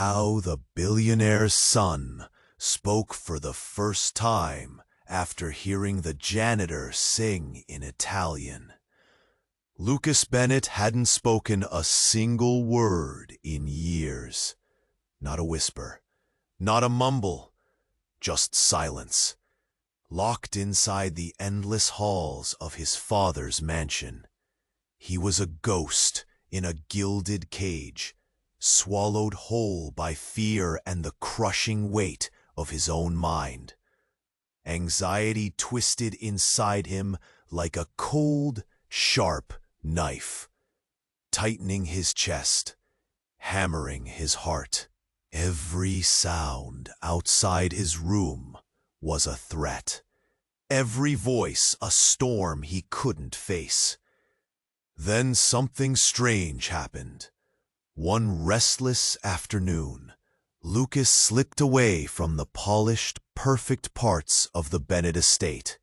how the billionaire's son spoke for the first time after hearing the janitor sing in Italian. Lucas Bennett hadn't spoken a single word in years. Not a whisper, not a mumble, just silence. Locked inside the endless halls of his father's mansion. He was a ghost in a gilded cage, swallowed whole by fear and the crushing weight of his own mind. Anxiety twisted inside him like a cold, sharp knife, tightening his chest, hammering his heart. Every sound outside his room was a threat. Every voice a storm he couldn't face. Then something strange happened. One restless afternoon, Lucas slipped away from the polished, perfect parts of the Bennett estate.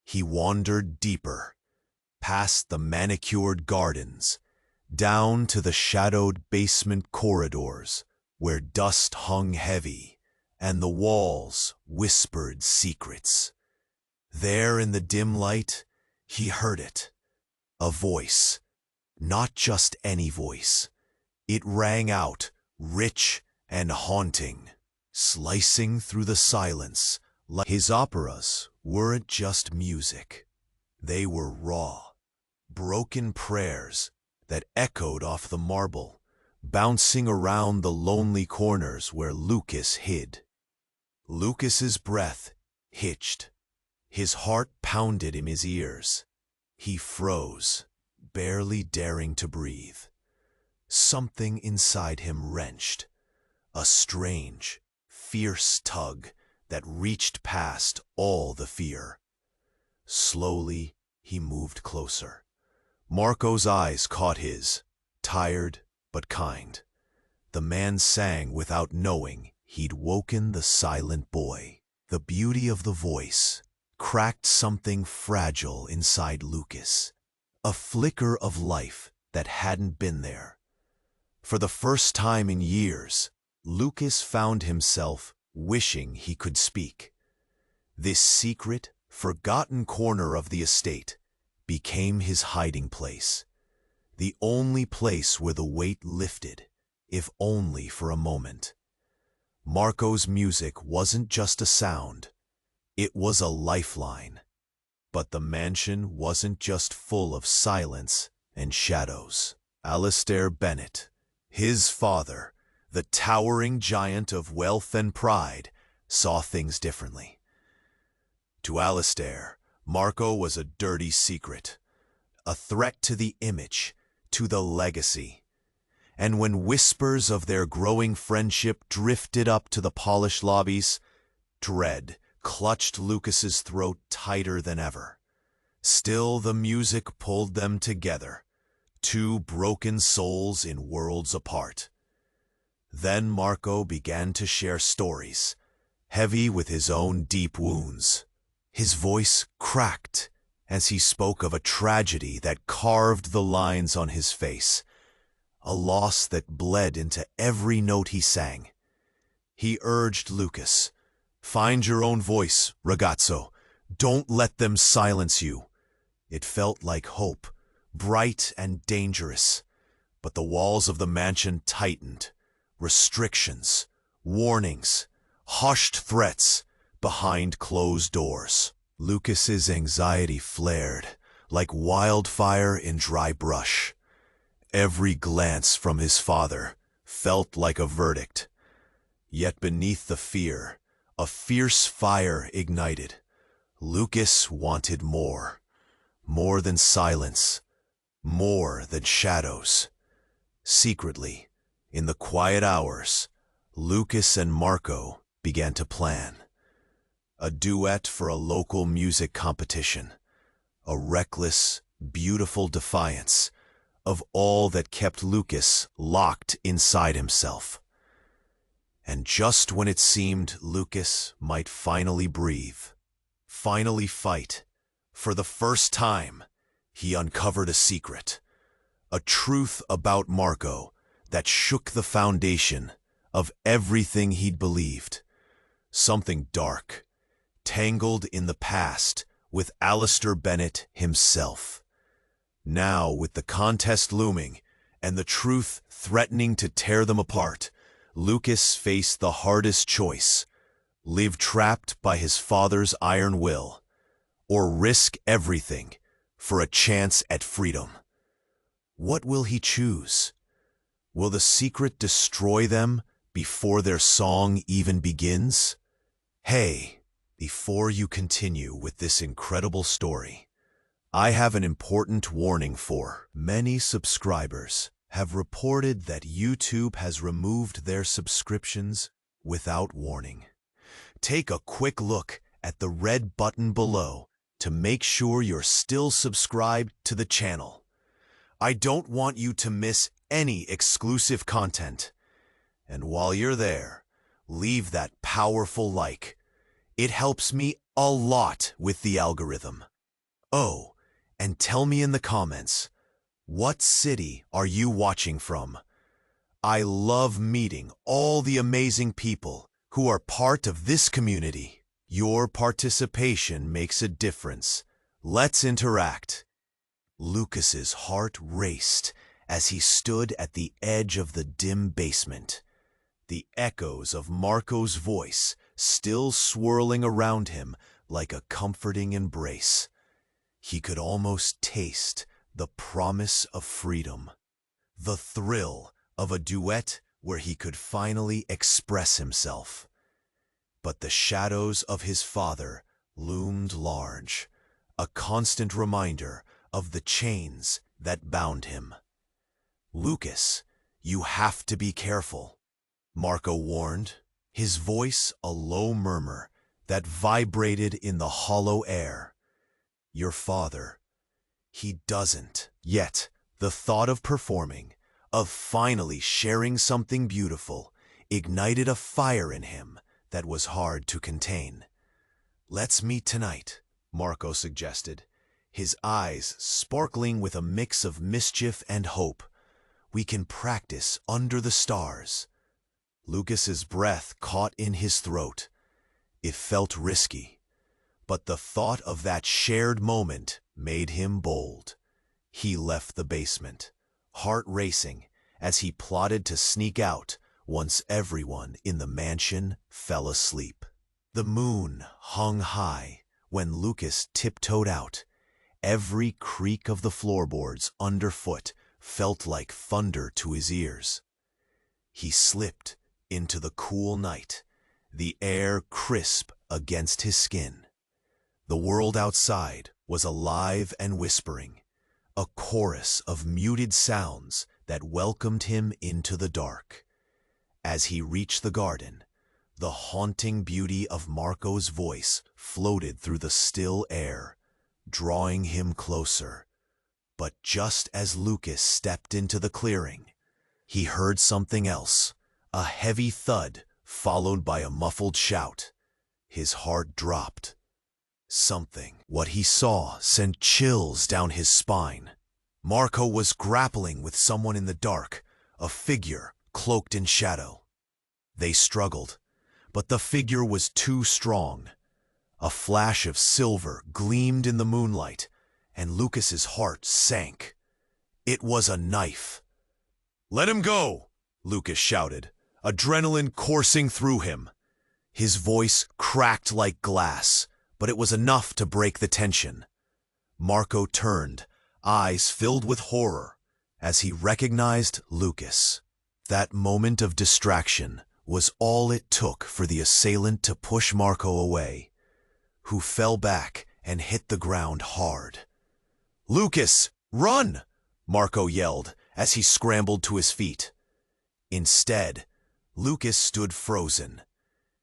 He wandered deeper, past the manicured gardens, down to the shadowed basement corridors, where dust hung heavy and the walls whispered secrets. There in the dim light, he heard it. A voice, not just any voice. It rang out, rich and haunting, slicing through the silence. His operas weren't just music. They were raw, broken prayers that echoed off the marble, bouncing around the lonely corners where Lucas hid. Lucas's breath hitched. His heart pounded in his ears. He froze, barely daring to breathe. Something inside him wrenched, a strange, fierce tug that reached past all the fear. Slowly, he moved closer. Marco's eyes caught his, tired but kind. The man sang without knowing he'd woken the silent boy. The beauty of the voice cracked something fragile inside Lucas, a flicker of life that hadn't been there. For the first time in years, Lucas found himself wishing he could speak. This secret, forgotten corner of the estate became his hiding place, the only place where the weight lifted, if only for a moment. Marco's music wasn't just a sound, it was a lifeline. But the mansion wasn't just full of silence and shadows. Alistair Bennett, his father, the towering giant of wealth and pride, saw things differently. To Alistair, Marco was a dirty secret, a threat to the image, to the legacy. And when whispers of their growing friendship drifted up to the polished lobbies, dread clutched Lucas's throat tighter than ever. Still, the music pulled them together, two broken souls in worlds apart. Then Marco began to share stories, heavy with his own deep wounds. His voice cracked as he spoke of a tragedy that carved the lines on his face, a loss that bled into every note he sang. He urged Lucas, "Find your own voice, ragazzo. Don't let them silence you." It felt like hope, bright and dangerous, but the walls of the mansion tightened. Restrictions, warnings, hushed threats behind closed doors. Lucas's anxiety flared like wildfire in dry brush. Every glance from his father felt like a verdict. Yet beneath the fear, a fierce fire ignited. Lucas wanted more. More than silence. More than shadows. Secretly, in the quiet hours, Lucas and Marco began to plan. A duet for a local music competition. A reckless, beautiful defiance of all that kept Lucas locked inside himself. And just when it seemed Lucas might finally breathe, finally fight, for the first time, he uncovered a secret, a truth about Marco that shook the foundation of everything he'd believed. Something dark, tangled in the past with Alistair Bennett himself. Now, with the contest looming and the truth threatening to tear them apart, Lucas faced the hardest choice: live trapped by his father's iron will, or risk everything for a chance at freedom. What will he choose? Will the secret destroy them before their song even begins? Hey, before you continue with this incredible story, I have an important warning for many subscribers. Have reported that YouTube has removed their subscriptions without warning. Take a quick look at the red button below to make sure you're still subscribed to the channel. I don't want you to miss any exclusive content. And while you're there, leave that powerful like. It helps me a lot with the algorithm. Oh, and tell me in the comments, what city are you watching from? I love meeting all the amazing people who are part of this community. Your participation makes a difference. Let's interact. Lucas's heart raced as he stood at the edge of the dim basement, the echoes of Marco's voice still swirling around him like a comforting embrace. He could almost taste the promise of freedom, the thrill of a duet where he could finally express himself. But the shadows of his father loomed large, a constant reminder of the chains that bound him. "Lucas, you have to be careful," Marco warned, his voice a low murmur that vibrated in the hollow air. "Your father, he doesn't." Yet, the thought of performing, of finally sharing something beautiful, ignited a fire in him that was hard to contain. "Let's meet tonight," Marco suggested, his eyes sparkling with a mix of mischief and hope. "We can practice under the stars." Lucas's breath caught in his throat. It felt risky, but the thought of that shared moment made him bold. He left the basement, heart racing, as he plotted to sneak out once everyone in the mansion fell asleep. The moon hung high when Lucas tiptoed out. Every creak of the floorboards underfoot felt like thunder to his ears. He slipped into the cool night, the air crisp against his skin. The world outside was alive and whispering, a chorus of muted sounds that welcomed him into the dark. As he reached the garden, the haunting beauty of Marco's voice floated through the still air, drawing him closer. But just as Lucas stepped into the clearing, he heard something else, a heavy thud followed by a muffled shout. His heart dropped. What he saw sent chills down his spine. Marco was grappling with someone in the dark, a figure cloaked in shadow. They struggled, but the figure was too strong. A flash of silver gleamed in the moonlight, and Lucas's heart sank. It was a knife. "Let him go!" Lucas shouted, adrenaline coursing through him. His voice cracked like glass, but it was enough to break the tension. Marco turned, eyes filled with horror, as he recognized Lucas. That moment of distraction was all it took for the assailant to push Marco away, who fell back and hit the ground hard. "Lucas, run!" Marco yelled as he scrambled to his feet. Instead, Lucas stood frozen.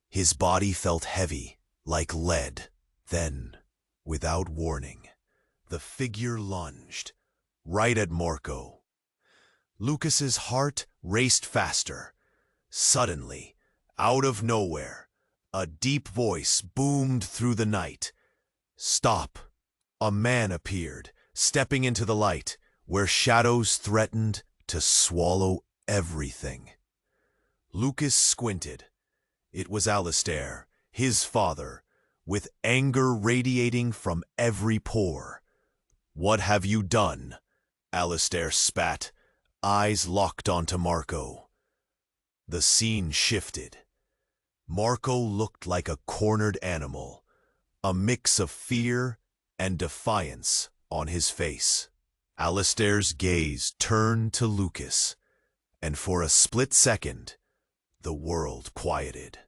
His body felt heavy, like lead. Then, without warning, the figure lunged, right at Marco. Lucas's heart raced faster. Suddenly, out of nowhere, a deep voice boomed through the night. "Stop!" A man appeared, stepping into the light, where shadows threatened to swallow everything. Lucas squinted. It was Alistair, his father, with anger radiating from every pore. "What have you done?" Alistair spat, eyes locked onto Marco. The scene shifted. Marco looked like a cornered animal, a mix of fear and defiance on his face. Alistair's gaze turned to Lucas, and for a split second, the world quieted.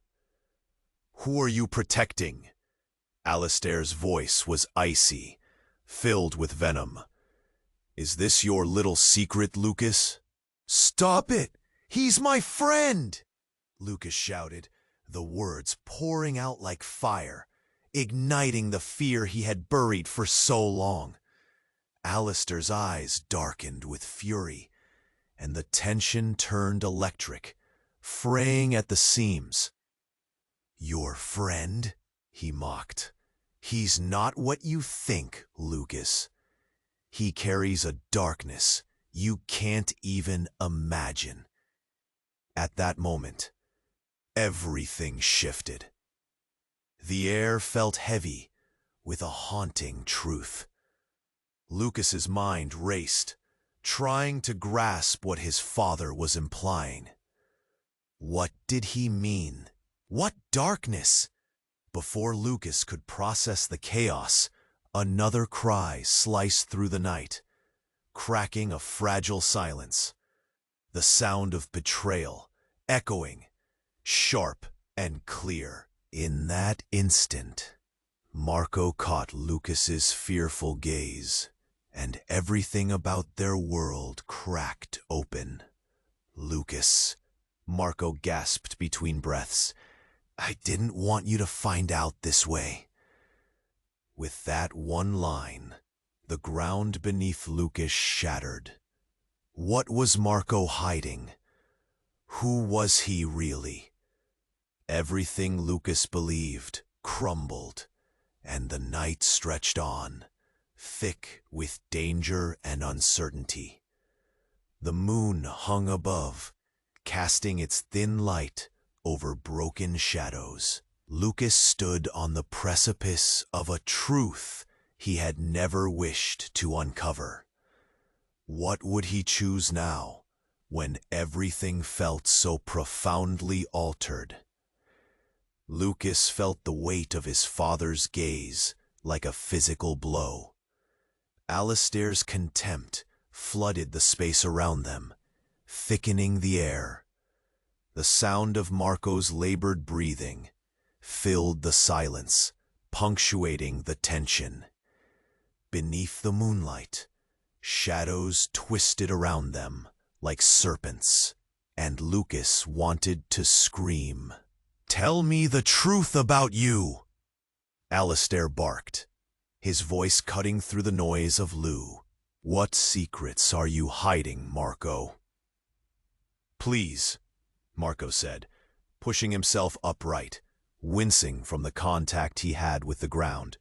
"Who are you protecting?" Alistair's voice was icy, filled with venom. "Is this your little secret, Lucas?" "Stop it! He's my friend!" Lucas shouted, the words pouring out like fire, igniting the fear he had buried for so long. Alistair's eyes darkened with fury, and the tension turned electric, fraying at the seams. "Your friend?" he mocked. "He's not what you think, Lucas. He carries a darkness you can't even imagine." At that moment, everything shifted. The air felt heavy with a haunting truth. Lucas's mind raced, trying to grasp what his father was implying. What did he mean? What darkness? Before Lucas could process the chaos, another cry sliced through the night, cracking a fragile silence. The sound of betrayal, echoing, sharp and clear. In that instant, Marco caught Lucas's fearful gaze, and everything about their world cracked open. "Lucas," Marco gasped between breaths, "I didn't want you to find out this way." With that one line, the ground beneath Lucas shattered. What was Marco hiding? Who was he really? Everything Lucas believed crumbled, and the night stretched on, thick with danger and uncertainty. The moon hung above, casting its thin light over broken shadows. Lucas stood on the precipice of a truth he had never wished to uncover. What would he choose now, when everything felt so profoundly altered? Lucas felt the weight of his father's gaze like a physical blow. Alistair's contempt flooded the space around them, thickening the air. The sound of Marco's labored breathing filled the silence, punctuating the tension. Beneath the moonlight, shadows twisted around them like serpents, and Lucas wanted to scream. "Tell me the truth about you!" Alistair barked, his voice cutting through the noise of Lou. "What secrets are you hiding, Marco?" "Please," Marco said, pushing himself upright, wincing from the contact he had with the ground.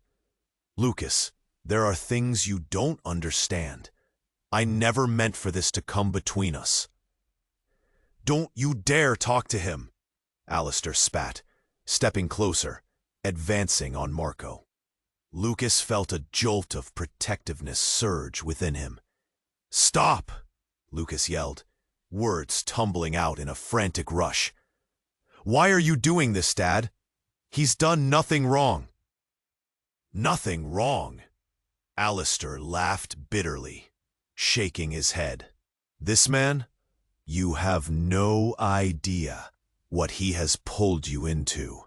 "Lucas, there are things you don't understand. I never meant for this to come between us." "Don't you dare talk to him!" Alistair spat, stepping closer, advancing on Marco. Lucas felt a jolt of protectiveness surge within him. "Stop!" Lucas yelled, words tumbling out in a frantic rush. "Why are you doing this, Dad? He's done nothing wrong." "Nothing wrong?" Alistair laughed bitterly, shaking his head. "This man? You have no idea what he has pulled you into."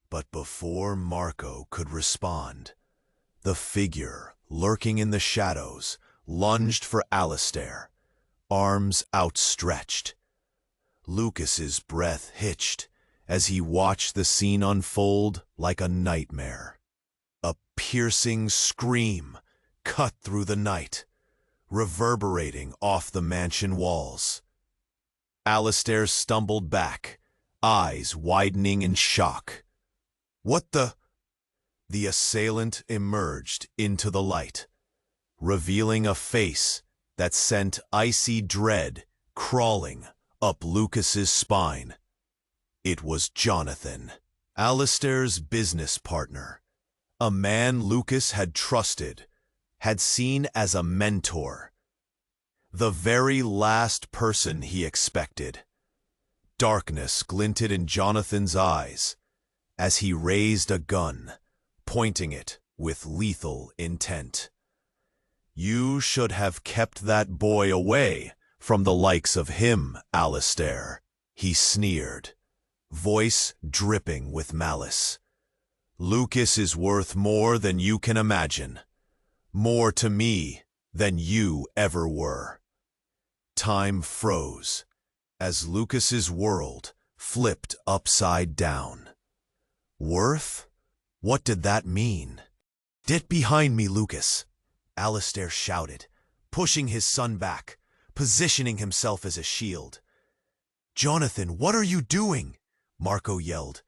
But before Marco could respond, the figure lurking in the shadows lunged for Alistair, arms outstretched. Lucas's breath hitched as he watched the scene unfold like a nightmare. A piercing scream cut through the night, reverberating off the mansion walls. Alistair stumbled back, eyes widening in shock. "What the—" The assailant emerged into the light, revealing a face that sent icy dread crawling up Lucas's spine. It was Jonathan, Alistair's business partner, a man Lucas had trusted, had seen as a mentor, the very last person he expected. Darkness glinted in Jonathan's eyes as he raised a gun, pointing it with lethal intent. "You should have kept that boy away from the likes of him, Alistair," he sneered, voice dripping with malice. "Lucas is worth more than you can imagine, more to me than you ever were." Time froze as Lucas's world flipped upside down. Worth? What did that mean? "Get behind me, Lucas," Alistair shouted, pushing his son back, positioning himself as a shield. "Jonathan, what are you doing?" Marco yelled,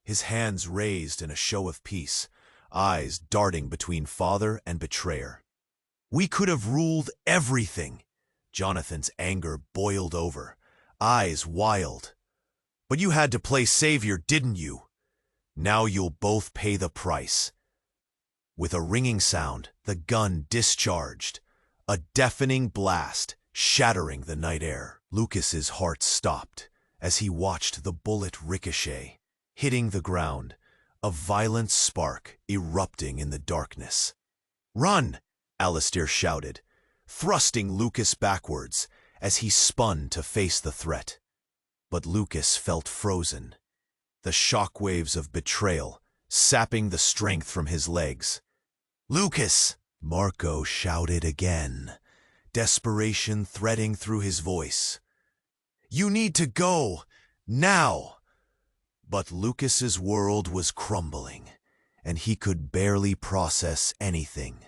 his hands raised in a show of peace, eyes darting between father and betrayer. "We could have ruled everything." Jonathan's anger boiled over, eyes wild. "But you had to play savior, didn't you? Now you'll both pay the price." With a ringing sound, the gun discharged, a deafening blast shattering the night air. Lucas's heart stopped as he watched the bullet ricochet, hitting the ground, a violent spark erupting in the darkness. "Run!" Alistair shouted, thrusting Lucas backwards as he spun to face the threat. But Lucas felt frozen, the shockwaves of betrayal sapping the strength from his legs. "Lucas!" Marco shouted again, desperation threading through his voice. "You need to go, now!" But Lucas's world was crumbling, and he could barely process anything.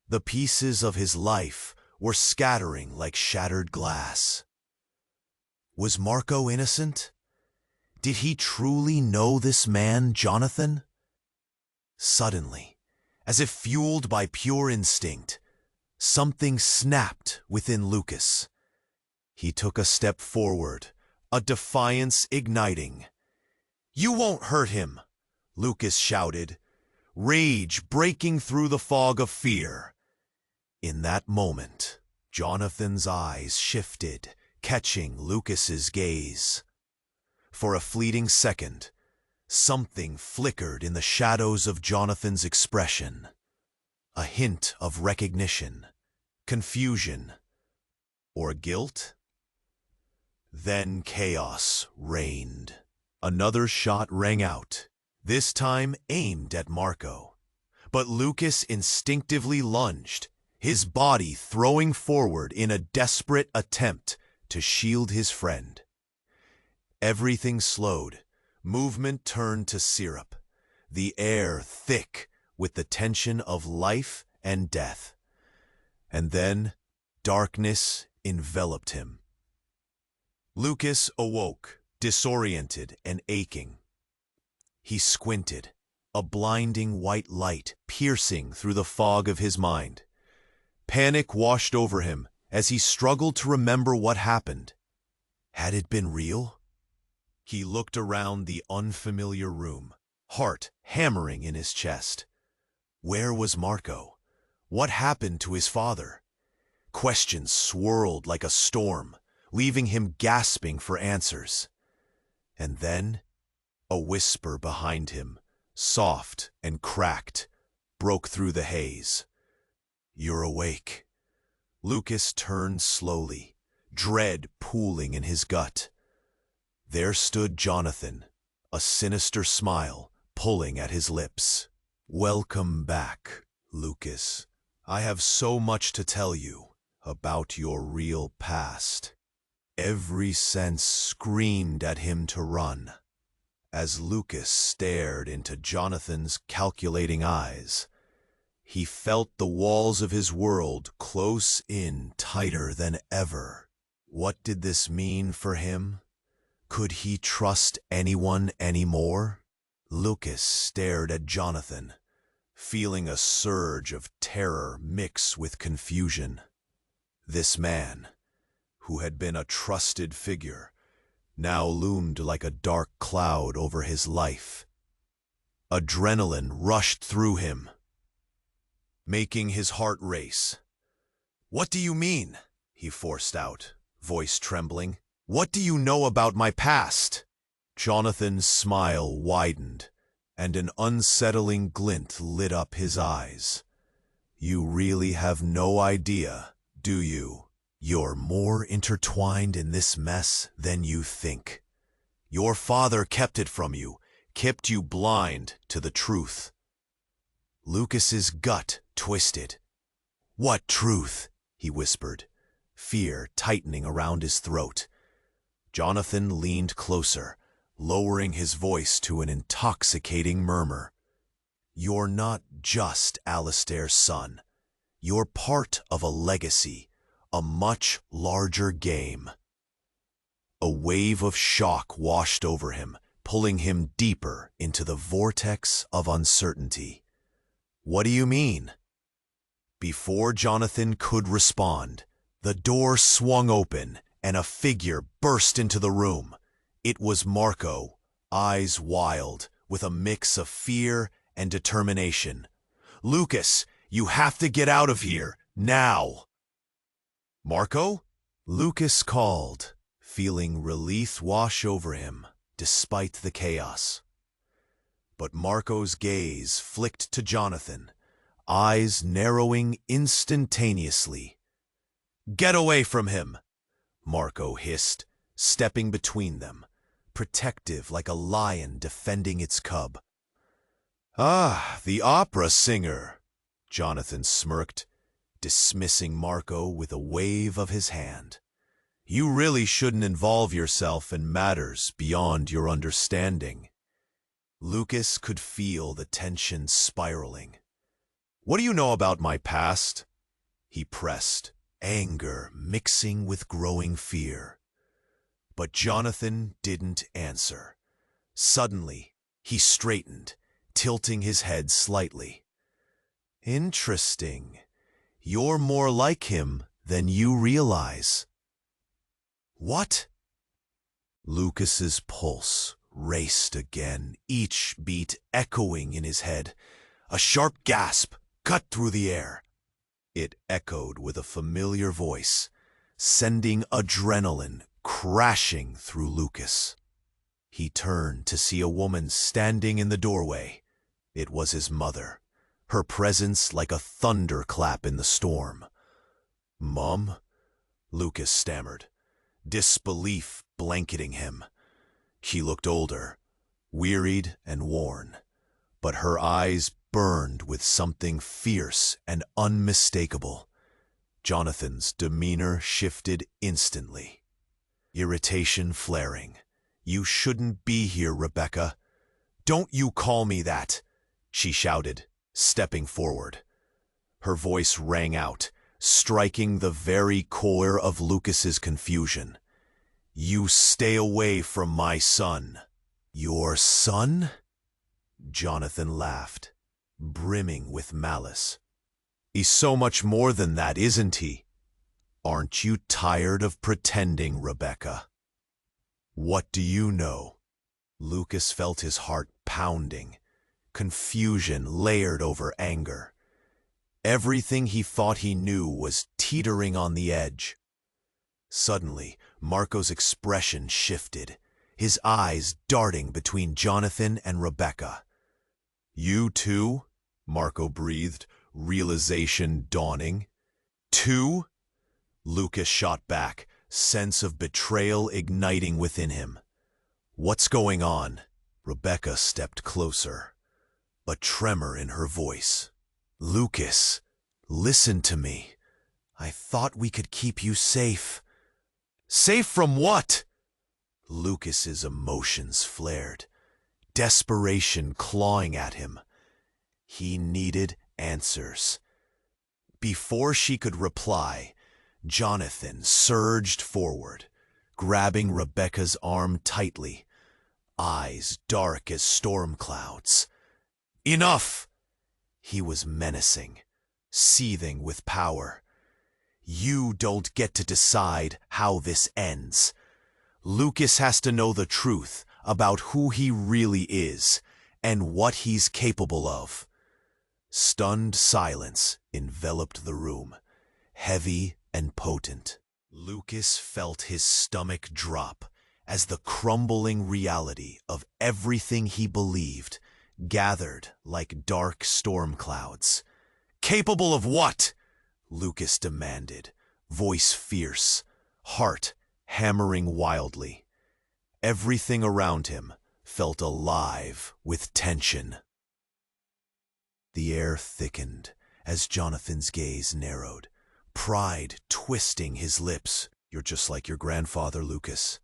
The pieces of his life were scattering like shattered glass. Was Marco innocent? Did he truly know this man, Jonathan? Suddenly, as if fueled by pure instinct, something snapped within Lucas. He took a step forward, a defiance igniting. "You won't hurt him!" Lucas shouted, rage breaking through the fog of fear. In that moment, Jonathan's eyes shifted, catching Lucas's gaze. For a fleeting second, something flickered in the shadows of Jonathan's expression. A hint of recognition, confusion, or guilt? Then chaos reigned. Another shot rang out, this time aimed at Marco. But Lucas instinctively lunged, his body throwing forward in a desperate attempt to shield his friend. Everything slowed, movement turned to syrup, the air thick with the tension of life and death. And then darkness enveloped him. Lucas awoke, disoriented and aching. He squinted, a blinding white light piercing through the fog of his mind. Panic washed over him as he struggled to remember what happened. Had it been real? He looked around the unfamiliar room, heart hammering in his chest. Where was Marco? What happened to his father? Questions swirled like a storm, leaving him gasping for answers. And then, a whisper behind him, soft and cracked, broke through the haze. "You're awake." Lucas turned slowly, dread pooling in his gut. There stood Jonathan, a sinister smile pulling at his lips. "Welcome back, Lucas. I have so much to tell you about your real past." Every sense screamed at him to run. As Lucas stared into Jonathan's calculating eyes, he felt the walls of his world close in tighter than ever. What did this mean for him? Could he trust anyone anymore? Lucas stared at Jonathan, feeling a surge of terror mix with confusion. This man, who had been a trusted figure, now loomed like a dark cloud over his life. Adrenaline rushed through him, making his heart race. "What do you mean?" he forced out, voice trembling. "What do you know about my past?" Jonathan's smile widened, and an unsettling glint lit up his eyes. "You really have no idea, do you? You're more intertwined in this mess than you think. Your father kept it from you, kept you blind to the truth." Lucas's gut twisted. "What truth?" he whispered, fear tightening around his throat. Jonathan leaned closer, lowering his voice to an intoxicating murmur. "You're not just Alistair's son. You're part of a legacy, a much larger game." A wave of shock washed over him, pulling him deeper into the vortex of uncertainty. "What do you mean?" Before Jonathan could respond, the door swung open and a figure burst into the room. It was Marco, eyes wild, with a mix of fear and determination. "Lucas, you have to get out of here, now!" "Marco?" Lucas called, feeling relief wash over him, despite the chaos. But Marco's gaze flicked to Jonathan, eyes narrowing instantaneously. "Get away from him!" Marco hissed, stepping between them, protective like a lion defending its cub. "Ah, the opera singer," Jonathan smirked, dismissing Marco with a wave of his hand. "You really shouldn't involve yourself in matters beyond your understanding." Lucas could feel the tension spiraling. "What do you know about my past?" he pressed, anger mixing with growing fear. But Jonathan didn't answer. Suddenly, he straightened, tilting his head slightly. "Interesting. You're more like him than you realize." "What?" Lucas's pulse raced again, each beat echoing in his head. A sharp gasp cut through the air. It echoed with a familiar voice, sending adrenaline crashing through Lucas. He turned to see a woman standing in the doorway. It was his mother, her presence like a thunderclap in the storm. "Mom?" Lucas stammered, disbelief blanketing him. She looked older, wearied and worn, but her eyes burned with something fierce and unmistakable. Jonathan's demeanor shifted instantly, irritation flaring. "You shouldn't be here, Rebecca. Don't you call me that," she shouted, stepping forward. Her voice rang out, striking the very core of Lucas's confusion. "You stay away from my son." "Your son?" Jonathan laughed, brimming with malice. "He's so much more than that, isn't he? Aren't you tired of pretending, Rebecca?" "What do you know?" Lucas felt his heart pounding, confusion layered over anger. Everything he thought he knew was teetering on the edge. Suddenly, Marco's expression shifted, his eyes darting between Jonathan and Rebecca. "You too?" Marco breathed, realization dawning. "Two?" Lucas shot back, sense of betrayal igniting within him. "What's going on?" Rebecca stepped closer, a tremor in her voice. "Lucas, listen to me. I thought we could keep you safe." "Safe from what?" Lucas's emotions flared, desperation clawing at him. He needed answers. Before she could reply, Jonathan surged forward, grabbing Rebecca's arm tightly, eyes dark as storm clouds. "Enough!" He was menacing, seething with power. You don't get to decide how this ends. Lucas has to know the truth about who he really is and what he's capable of. Stunned silence enveloped the room, heavy and potent. Lucas felt his stomach drop as the crumbling reality of everything he believed gathered like dark storm clouds. Capable of what? Lucas demanded, voice fierce, heart hammering wildly. Everything around him felt alive with tension. The air thickened as Jonathan's gaze narrowed, pride twisting his lips. You're just like your grandfather, Lucas.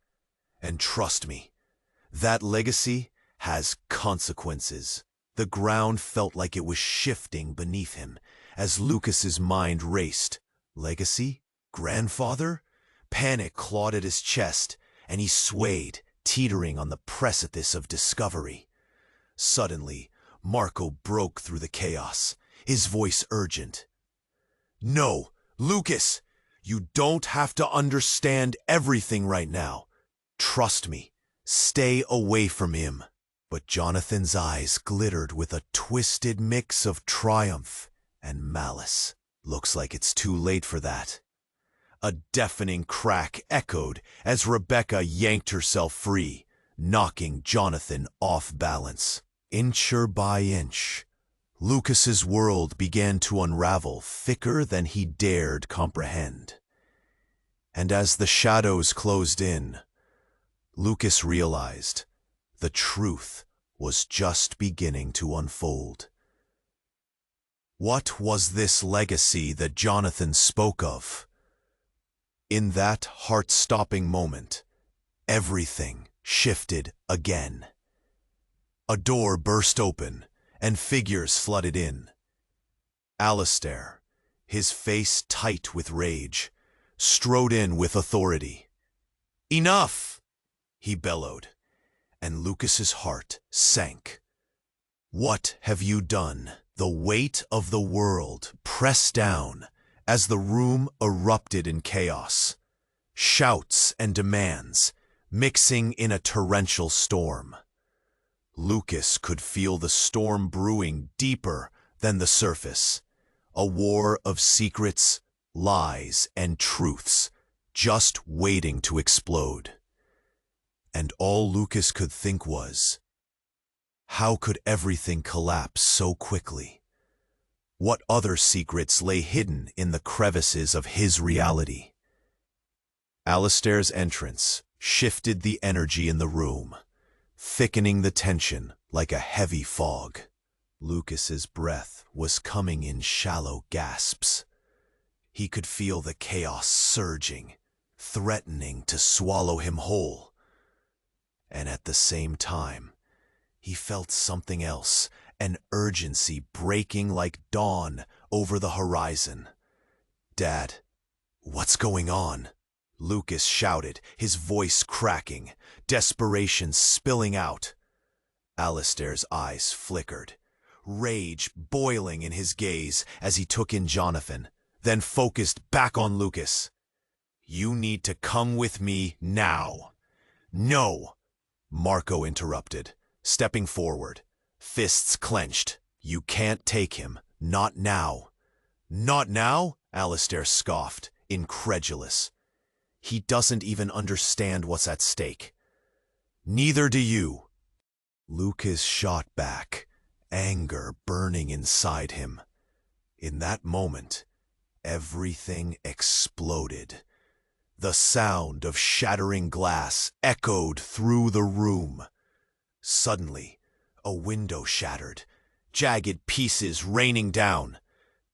And trust me, that legacy has consequences. The ground felt like it was shifting beneath him as Lucas's mind raced. Legacy? Grandfather? Panic clawed at his chest, and he swayed, teetering on the precipice of discovery. Suddenly, Marco broke through the chaos, his voice urgent. No, Lucas, you don't have to understand everything right now. Trust me, stay away from him. But Jonathan's eyes glittered with a twisted mix of triumph and malice. Looks like it's too late for that. A deafening crack echoed as Rebecca yanked herself free, knocking Jonathan off balance. Inch by inch, Lucas's world began to unravel thicker than he dared comprehend. And as the shadows closed in, Lucas realized the truth was just beginning to unfold. What was this legacy that Jonathan spoke of? In that heart-stopping moment, everything shifted again. A door burst open, and figures flooded in. Alistair, his face tight with rage, strode in with authority. "Enough!" he bellowed, and Lucas's heart sank. "What have you done?" The weight of the world pressed down as the room erupted in chaos. Shouts and demands mixing in a torrential storm. Lucas could feel the storm brewing deeper than the surface. A war of secrets, lies, and truths just waiting to explode. And all Lucas could think was, how could everything collapse so quickly? What other secrets lay hidden in the crevices of his reality? Alistair's entrance shifted the energy in the room, thickening the tension like a heavy fog. Lucas's breath was coming in shallow gasps. He could feel the chaos surging, threatening to swallow him whole. And at the same time, he felt something else, an urgency breaking like dawn over the horizon. "Dad, what's going on?" Lucas shouted, his voice cracking, desperation spilling out. Alistair's eyes flickered, rage boiling in his gaze as he took in Jonathan, then focused back on Lucas. "You need to come with me now." "No," Marco interrupted, stepping forward, fists clenched. "You can't take him. Not now." "Not now?" Alistair scoffed, incredulous. "He doesn't even understand what's at stake." "Neither do you." Lucas shot back, anger burning inside him. In that moment, everything exploded. The sound of shattering glass echoed through the room. Suddenly, a window shattered, jagged pieces raining down.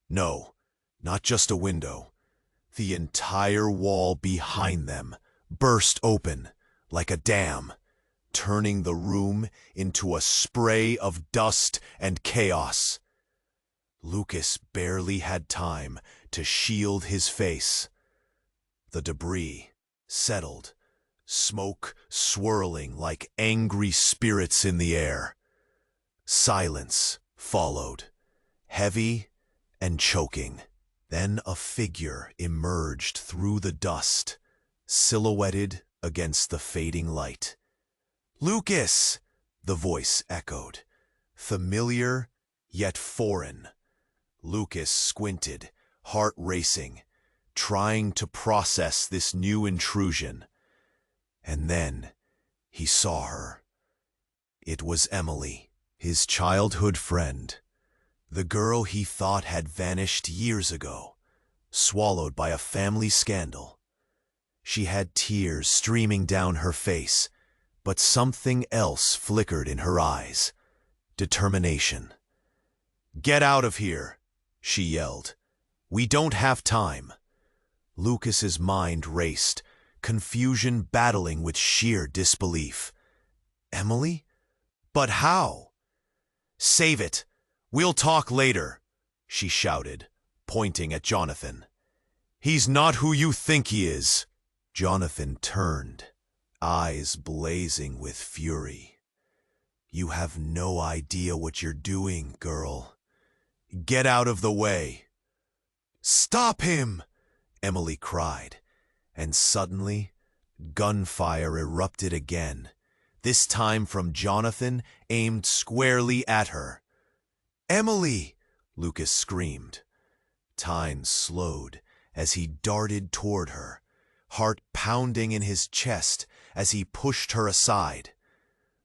No, not just a window. The entire wall behind them burst open like a dam, turning the room into a spray of dust and chaos. Lucas barely had time to shield his face. The debris settled, smoke swirling like angry spirits in the air. Silence followed, heavy and choking. Then a figure emerged through the dust, silhouetted against the fading light. "Lucas!" the voice echoed, familiar yet foreign. Lucas squinted, heart racing, trying to process this new intrusion. And then he saw her. It was Emily, his childhood friend, the girl he thought had vanished years ago, swallowed by a family scandal. She had tears streaming down her face, but something else flickered in her eyes. Determination. "Get out of here," she yelled. "We don't have time." Lucas's mind raced, confusion battling with sheer disbelief. Emily? But how? "Save it. We'll talk later," she shouted, pointing at Jonathan. "He's not who you think he is." Jonathan turned, eyes blazing with fury. "You have no idea what you're doing, girl. Get out of the way." "Stop him!" Emily cried, and suddenly gunfire erupted again, this time from Jonathan, aimed squarely at her. "Emily!" Lucas screamed. Time slowed as he darted toward her, heart pounding in his chest as he pushed her aside.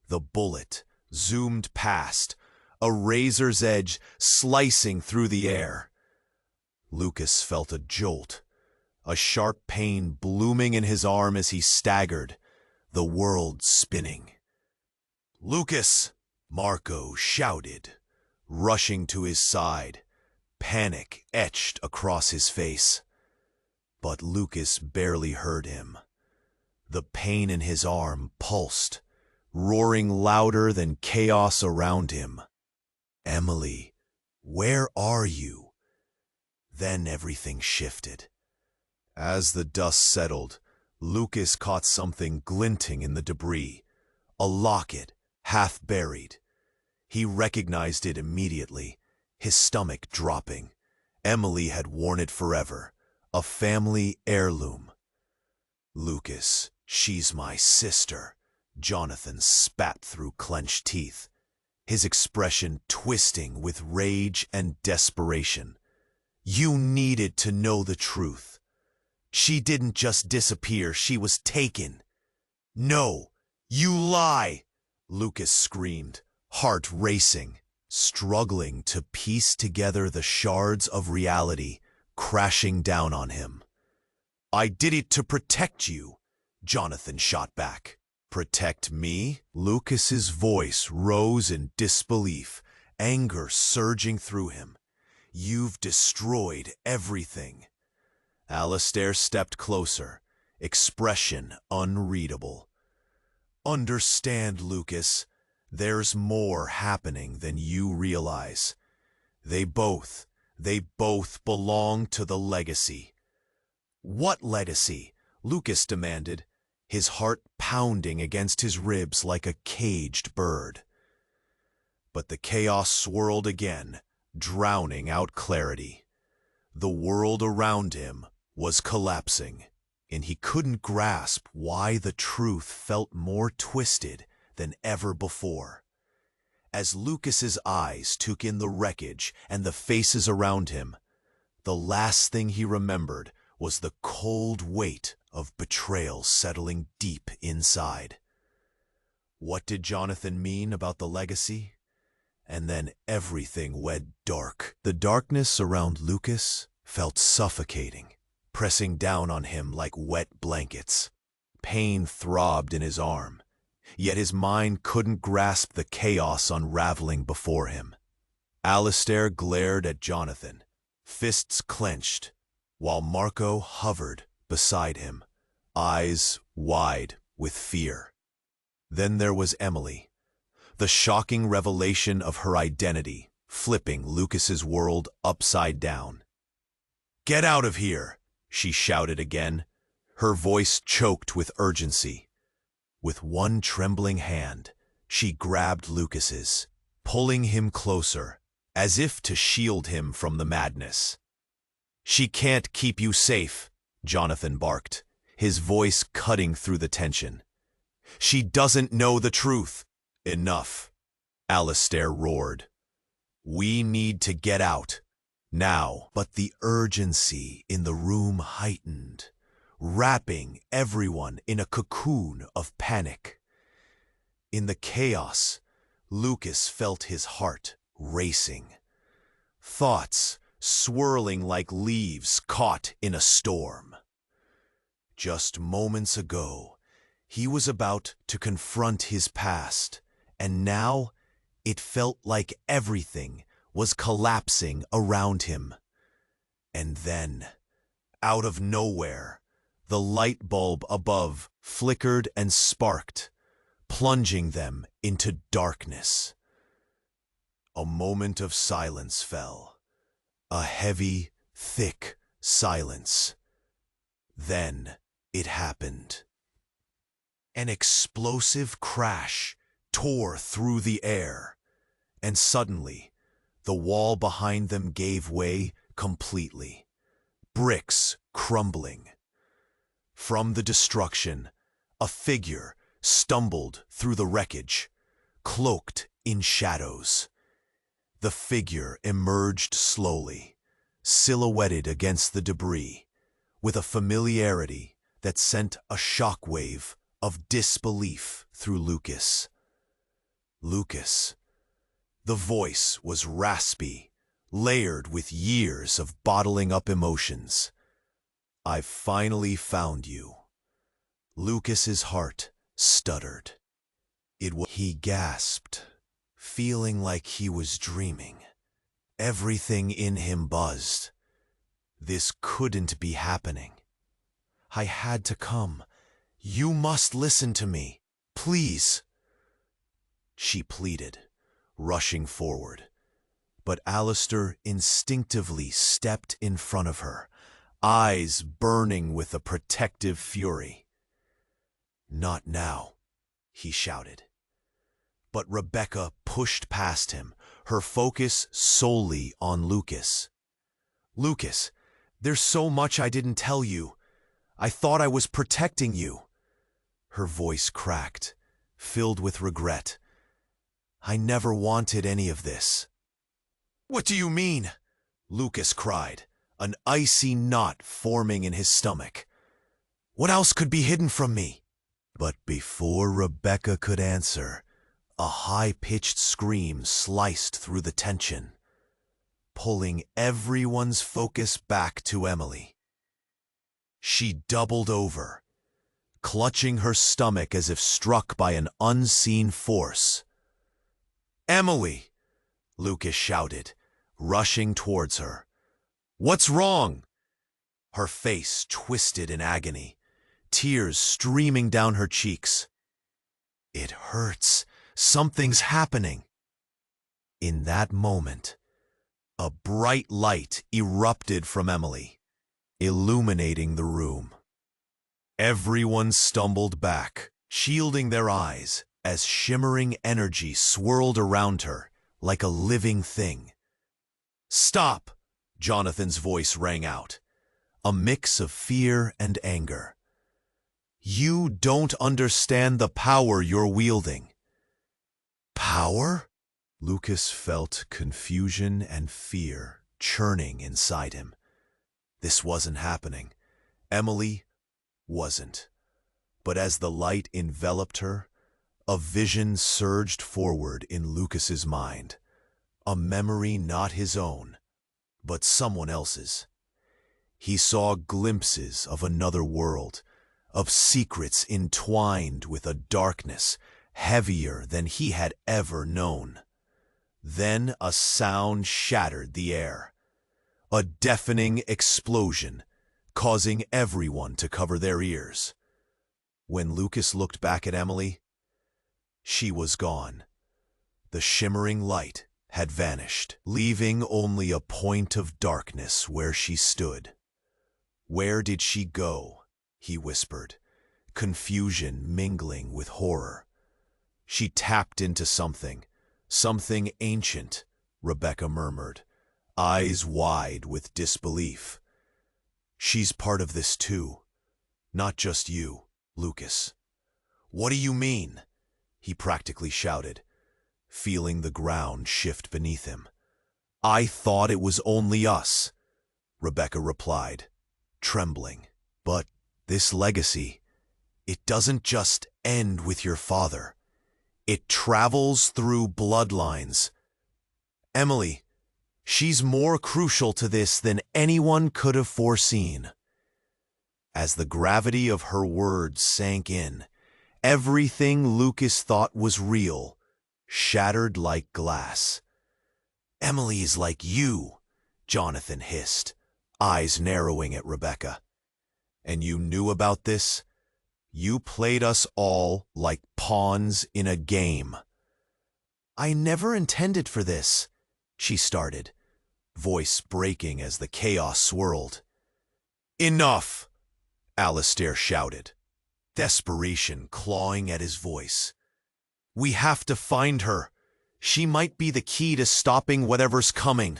The bullet zoomed past, a razor's edge slicing through the air. Lucas felt a jolt, a sharp pain blooming in his arm as he staggered, the world spinning. "Lucas!" Marco shouted, rushing to his side, panic etched across his face. But Lucas barely heard him. The pain in his arm pulsed, roaring louder than chaos around him. "Emily, where are you?" Then everything shifted. As the dust settled, Lucas caught something glinting in the debris, a locket, half buried. He recognized it immediately, his stomach dropping. Emily had worn it forever, a family heirloom. "Lucas, she's my sister," Jonathan spat through clenched teeth, his expression twisting with rage and desperation. "You needed to know the truth. She didn't just disappear, she was taken." "No, you lie!" Lucas screamed, heart racing, struggling to piece together the shards of reality crashing down on him. "I did it to protect you," Jonathan shot back. "Protect me?" Lucas's voice rose in disbelief, anger surging through him. "You've destroyed everything." Alistair stepped closer, expression unreadable. "Understand, Lucas, there's more happening than you realize. They both belong to the legacy." "What legacy?" Lucas demanded, his heart pounding against his ribs like a caged bird. But the chaos swirled again, drowning out clarity. The world around him was collapsing, and he couldn't grasp why the truth felt more twisted than ever before. As Lucas's eyes took in the wreckage and the faces around him, the last thing he remembered was the cold weight of betrayal settling deep inside. What did Jonathan mean about the legacy? And then everything went dark. The darkness around Lucas felt suffocating, pressing down on him like wet blankets. Pain throbbed in his arm, yet his mind couldn't grasp the chaos unraveling before him. Alistair glared at Jonathan, fists clenched, while Marco hovered beside him, eyes wide with fear. Then there was Emily, the shocking revelation of her identity, flipping Lucas's world upside down. "Get out of here!" she shouted again, her voice choked with urgency. With one trembling hand, she grabbed Lucas's, pulling him closer, as if to shield him from the madness. She can't keep you safe, Jonathan barked, his voice cutting through the tension. She doesn't know the truth. Enough, Alistair roared. We need to get out, now. But the urgency in the room heightened, wrapping everyone in a cocoon of panic. In the chaos, Lucas felt his heart racing. Thoughts swirling like leaves caught in a storm. Just moments ago, he was about to confront his past, and now it felt like everything was collapsing around him. And then, out of nowhere, the light bulb above flickered and sparked, plunging them into darkness. A moment of silence fell. A heavy, thick silence. Then it happened. An explosive crash tore through the air, and suddenly the wall behind them gave way completely, bricks crumbling. From the destruction, a figure stumbled through the wreckage, cloaked in shadows. The figure emerged slowly, silhouetted against the debris, with a familiarity that sent a shockwave of disbelief through Lucas. Lucas. The voice was raspy, layered with years of bottling up emotions. I've finally found you. Lucas's heart stuttered. He gasped, feeling like he was dreaming. Everything in him buzzed. This couldn't be happening. I had to come. You must listen to me, please. She pleaded, rushing forward. But Alistair instinctively stepped in front of her, eyes burning with a protective fury. Not now, he shouted. But Rebecca pushed past him, her focus solely on Lucas. Lucas, there's so much I didn't tell you. I thought I was protecting you. Her voice cracked, filled with regret. I never wanted any of this. What do you mean? Lucas cried, an icy knot forming in his stomach. What else could be hidden from me? But before Rebecca could answer, a high-pitched scream sliced through the tension, pulling everyone's focus back to Emily. She doubled over, clutching her stomach as if struck by an unseen force. Emily! Lucas shouted, rushing towards her. What's wrong? Her face twisted in agony, tears streaming down her cheeks. It hurts. Something's happening. In that moment, a bright light erupted from Emily, illuminating the room. Everyone stumbled back, shielding their eyes as shimmering energy swirled around her like a living thing. Stop! Jonathan's voice rang out, a mix of fear and anger. You don't understand the power you're wielding. Power? Lucas felt confusion and fear churning inside him. This wasn't happening. Emily wasn't. But as the light enveloped her, a vision surged forward in Lucas's mind. A memory not his own, but someone else's. He saw glimpses of another world, of secrets entwined with a darkness heavier than he had ever known. Then a sound shattered the air. A deafening explosion, causing everyone to cover their ears. When Lucas looked back at Emily, she was gone. The shimmering light had vanished, leaving only a point of darkness where she stood. Where did she go? He whispered, confusion mingling with horror. She tapped into something ancient, Rebecca murmured, eyes wide with disbelief. She's part of this too. Not just you, Lucas. What do you mean? He practically shouted, feeling the ground shift beneath him. I thought it was only us, Rebecca replied, trembling. But this legacy, it doesn't just end with your father. It travels through bloodlines. Emily, she's more crucial to this than anyone could have foreseen. As the gravity of her words sank in, everything Lucas thought was real shattered like glass. Emily is like you, Jonathan hissed, eyes narrowing at Rebecca. And you knew about this? You played us all like pawns in a game. I never intended for this, she started, voice breaking as the chaos swirled. Enough! Alistair shouted, desperation clawing at his voice. We have to find her. She might be the key to stopping whatever's coming.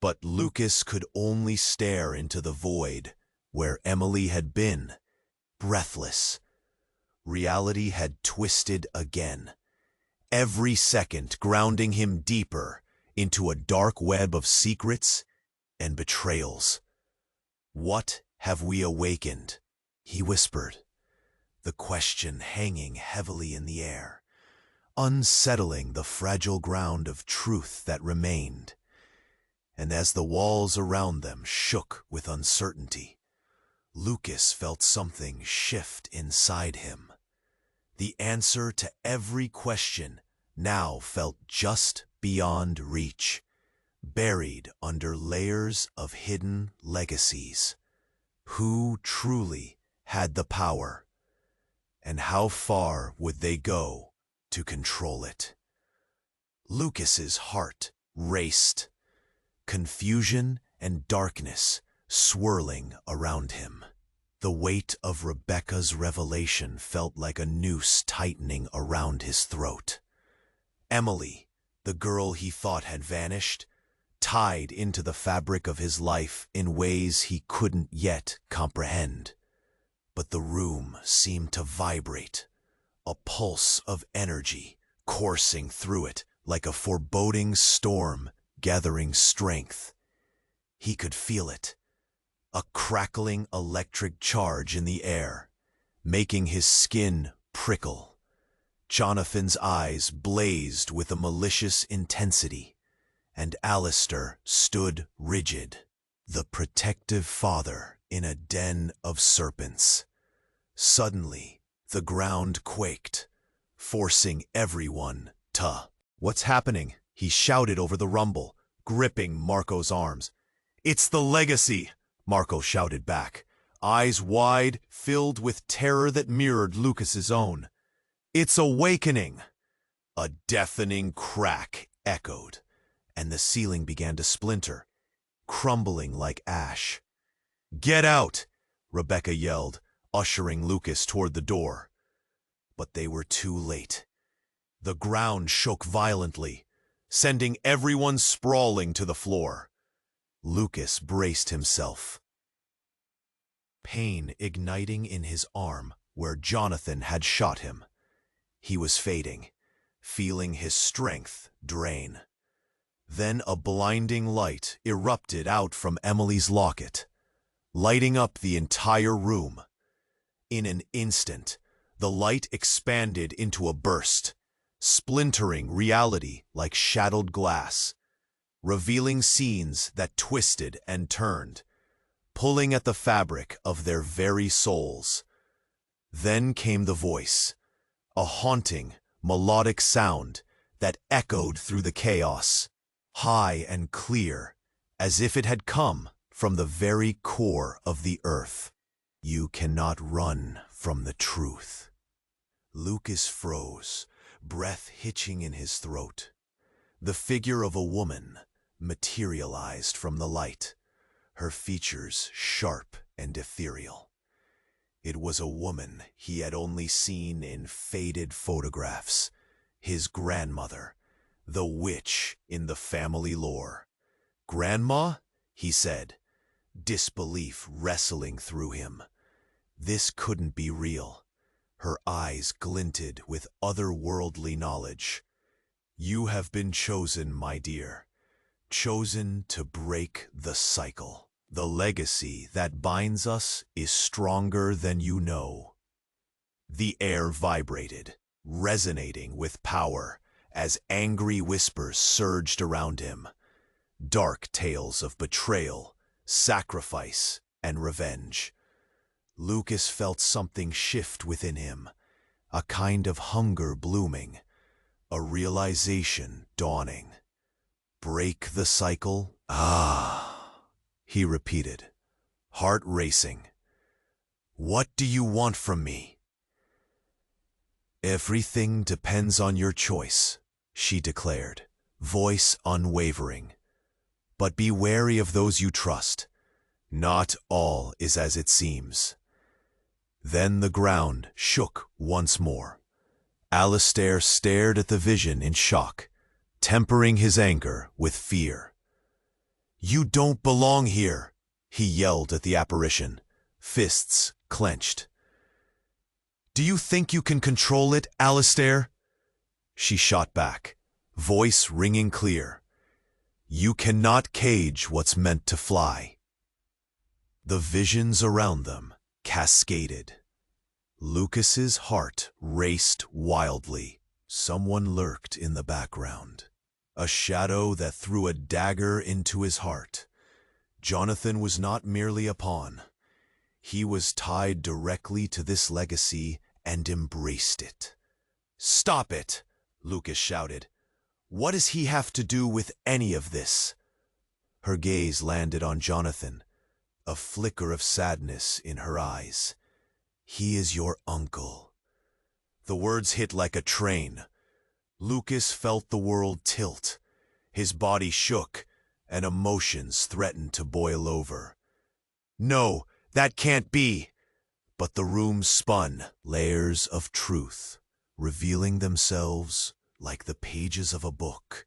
But Lucas could only stare into the void where Emily had been, breathless. Reality had twisted again, every second grounding him deeper into a dark web of secrets and betrayals. What have we awakened? He whispered, the question hanging heavily in the air, unsettling the fragile ground of truth that remained. And as the walls around them shook with uncertainty, Lucas felt something shift inside him. The answer to every question now felt just beyond reach, buried under layers of hidden legacies. Who truly had the power, and how far would they go to control it? Lucas's heart raced, confusion and darkness swirling around him. The weight of Rebecca's revelation felt like a noose tightening around his throat. Emily, the girl he thought had vanished, tied into the fabric of his life in ways he couldn't yet comprehend. But the room seemed to vibrate, a pulse of energy coursing through it like a foreboding storm gathering strength. He could feel it, a crackling electric charge in the air, making his skin prickle. Jonathan's eyes blazed with a malicious intensity, and Alistair stood rigid, the protective father in a den of serpents. Suddenly, the ground quaked, forcing everyone to. What's happening? He shouted over the rumble, gripping Marco's arms. It's the legacy, Marco shouted back, eyes wide, filled with terror that mirrored Lucas's own. It's awakening! A deafening crack echoed, and the ceiling began to splinter, crumbling like ash. Get out! Rebecca yelled, ushering Lucas toward the door. But they were too late. The ground shook violently, sending everyone sprawling to the floor. Lucas braced himself, pain igniting in his arm where Jonathan had shot him. He was fading, feeling his strength drain. Then a blinding light erupted out from Emily's locket, lighting up the entire room. In an instant, the light expanded into a burst, splintering reality like shattered glass, revealing scenes that twisted and turned, pulling at the fabric of their very souls. Then came the voice, a haunting, melodic sound that echoed through the chaos, high and clear, as if it had come from the very core of the earth. You cannot run from the truth. Lucas froze, breath hitching in his throat. The figure of a woman materialized from the light, her features sharp and ethereal. It was a woman he had only seen in faded photographs, his grandmother, the witch in the family lore. "Grandma?" he said, disbelief wrestling through him. This couldn't be real. Her eyes glinted with otherworldly knowledge. You have been chosen, my dear. Chosen to break the cycle. The legacy that binds us is stronger than you know. The air vibrated, resonating with power, as angry whispers surged around him. Dark tales of betrayal, sacrifice, and revenge. Lucas felt something shift within him, a kind of hunger blooming, a realization dawning. Break the cycle? Ah, he repeated, heart racing. What do you want from me? Everything depends on your choice, she declared, voice unwavering. But be wary of those you trust. Not all is as it seems. Then the ground shook once more. Alistair stared at the vision in shock, tempering his anger with fear. You don't belong here, he yelled at the apparition, fists clenched. Do you think you can control it, Alistair? She shot back, voice ringing clear. You cannot cage what's meant to fly. The visions around them cascaded. Lucas's heart raced wildly. Someone lurked in the background, a shadow that threw a dagger into his heart. Jonathan was not merely a pawn. He was tied directly to this legacy and embraced it. Stop it, Lucas shouted. What does he have to do with any of this? Her gaze landed on Jonathan, a flicker of sadness in her eyes. He is your uncle. The words hit like a train. Lucas felt the world tilt. His body shook, and emotions threatened to boil over. No, that can't be. But the room spun, layers of truth, revealing themselves like the pages of a book,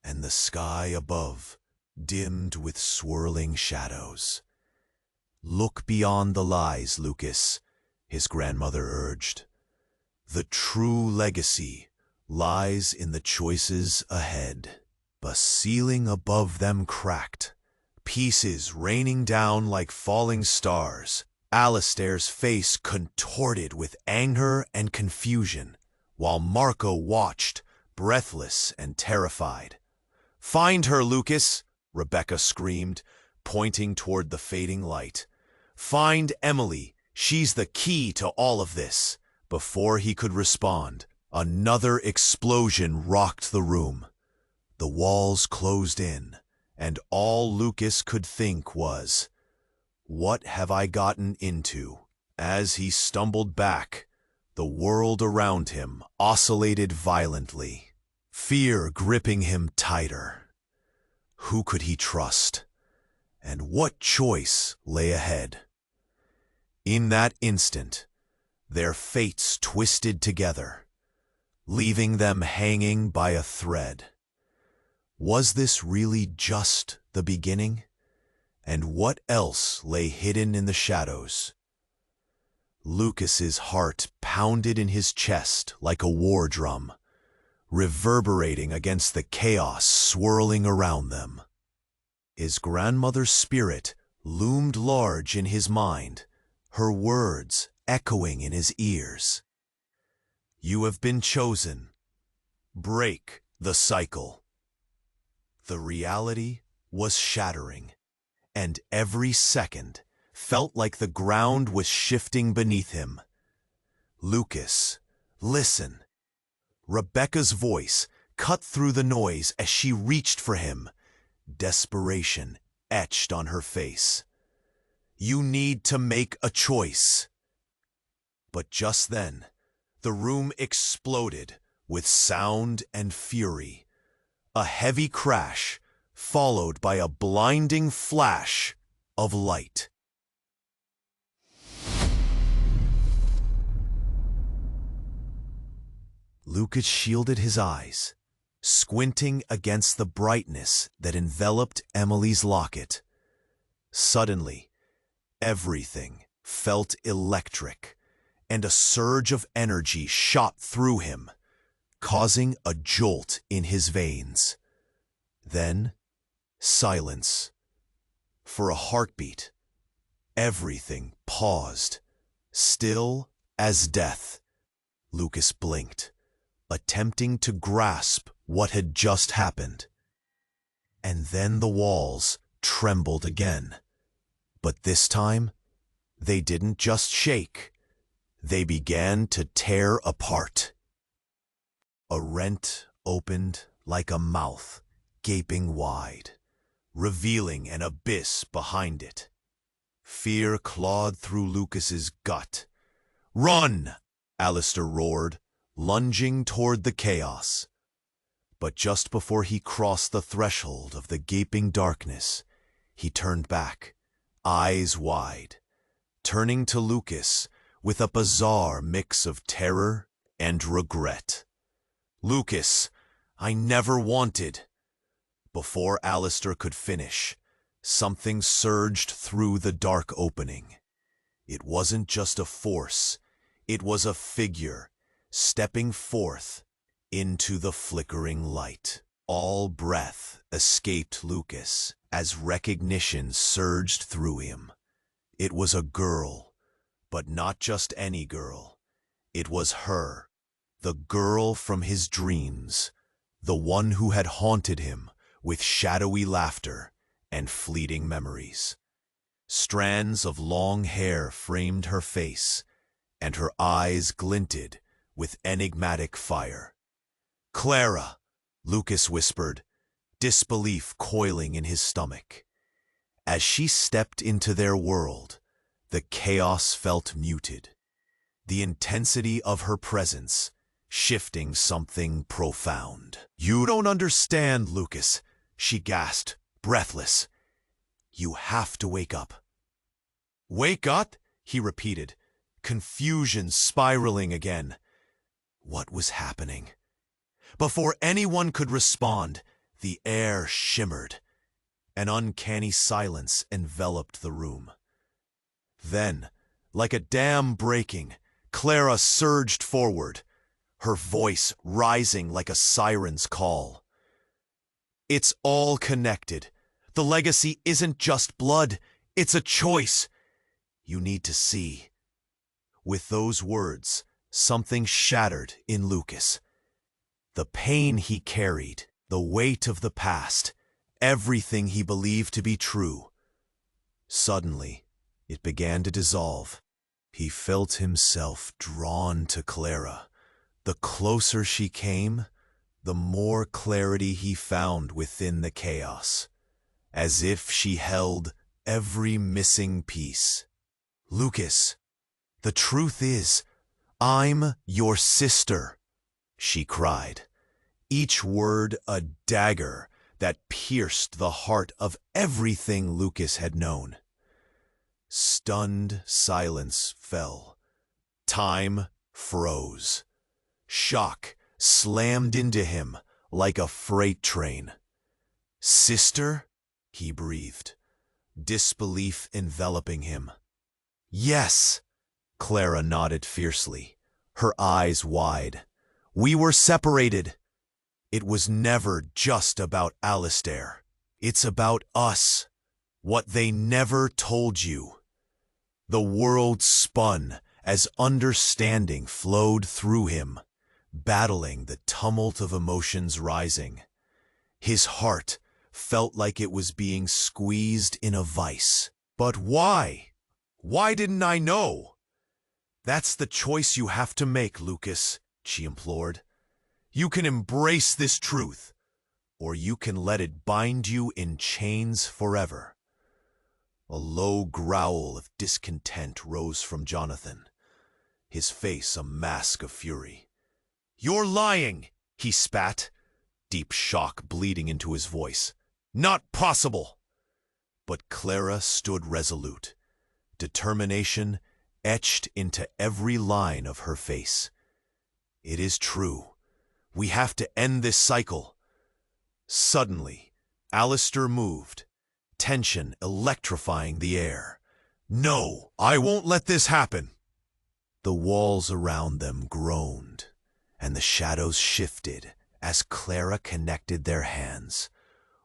and the sky above dimmed with swirling shadows. Look beyond the lies, Lucas, his grandmother urged. The true legacy lies in the choices ahead. The ceiling above them cracked, pieces raining down like falling stars. Alistair's face contorted with anger and confusion, while Marco watched, breathless and terrified. Find her, Lucas, Rebecca screamed, pointing toward the fading light. Find Emily. She's the key to all of this. Before he could respond, another explosion rocked the room. The walls closed in, and all Lucas could think was, what have I gotten into? As he stumbled back, the world around him oscillated violently, fear gripping him tighter. Who could he trust? And what choice lay ahead? In that instant, their fates twisted together, leaving them hanging by a thread. Was this really just the beginning? And what else lay hidden in the shadows? Lucas's heart pounded in his chest like a war drum, reverberating against the chaos swirling around them. His grandmother's spirit loomed large in his mind, her words echoing in his ears. You have been chosen. Break the cycle. The reality was shattering, and every second felt like the ground was shifting beneath him. Lucas, listen. Rebecca's voice cut through the noise as she reached for him, desperation etched on her face. You need to make a choice. But just then, the room exploded with sound and fury. A heavy crash, followed by a blinding flash of light. Lucas shielded his eyes, squinting against the brightness that enveloped Emily's locket. Suddenly, everything felt electric, and a surge of energy shot through him, causing a jolt in his veins. Then, silence. For a heartbeat, everything paused, still as death. Lucas blinked, attempting to grasp what had just happened. And then the walls trembled again. But this time, they didn't just shake. They began to tear apart. A rent opened like a mouth, gaping wide, revealing an abyss behind it. Fear clawed through Lucas's gut. "Run!" Alistair roared, lunging toward the chaos. But just before he crossed the threshold of the gaping darkness, he turned back, eyes wide, turning to Lucas with a bizarre mix of terror and regret. "Lucas, I never wanted." Before Alistair could finish, something surged through the dark opening. It wasn't just a force, it was a figure, stepping forth into the flickering light. All breath escaped Lucas as recognition surged through him. It was a girl, but not just any girl. It was her, the girl from his dreams, the one who had haunted him with shadowy laughter and fleeting memories. Strands of long hair framed her face, and her eyes glinted with enigmatic fire. "Clara," Lucas whispered, disbelief coiling in his stomach. As she stepped into their world, the chaos felt muted, the intensity of her presence shifting something profound. "You don't understand, Lucas," she gasped, breathless. "You have to wake up." "Wake up?" he repeated, confusion spiraling again. What was happening? Before anyone could respond, the air shimmered. An uncanny silence enveloped the room. Then, like a dam breaking, Clara surged forward, her voice rising like a siren's call. "It's all connected. The legacy isn't just blood, it's a choice. You need to see." With those words, something shattered in Lucas. The pain he carried, the weight of the past, everything he believed to be true. Suddenly, it began to dissolve. He felt himself drawn to Clara. The closer she came, the more clarity he found within the chaos, as if she held every missing piece. "Lucas, the truth is, I'm your sister," she cried, each word a dagger that pierced the heart of everything Lucas had known. Stunned silence fell. Time froze. Shock slammed into him like a freight train. "Sister?" he breathed, disbelief enveloping him. "Yes," Clara nodded fiercely, her eyes wide. "We were separated. It was never just about Alistair. It's about us. What they never told you." The world spun as understanding flowed through him, battling the tumult of emotions rising. His heart felt like it was being squeezed in a vice. "But why? Why didn't I know?" "That's the choice you have to make, Lucas," she implored. "You can embrace this truth, or you can let it bind you in chains forever." A low growl of discontent rose from Jonathan, his face a mask of fury. "You're lying," he spat, deep shock bleeding into his voice. "Not possible." But Clara stood resolute, determination etched into every line of her face. "It is true. We have to end this cycle." Suddenly, Alistair moved, tension electrifying the air. "No, I won't let this happen!" The walls around them groaned, and the shadows shifted as Clara connected their hands,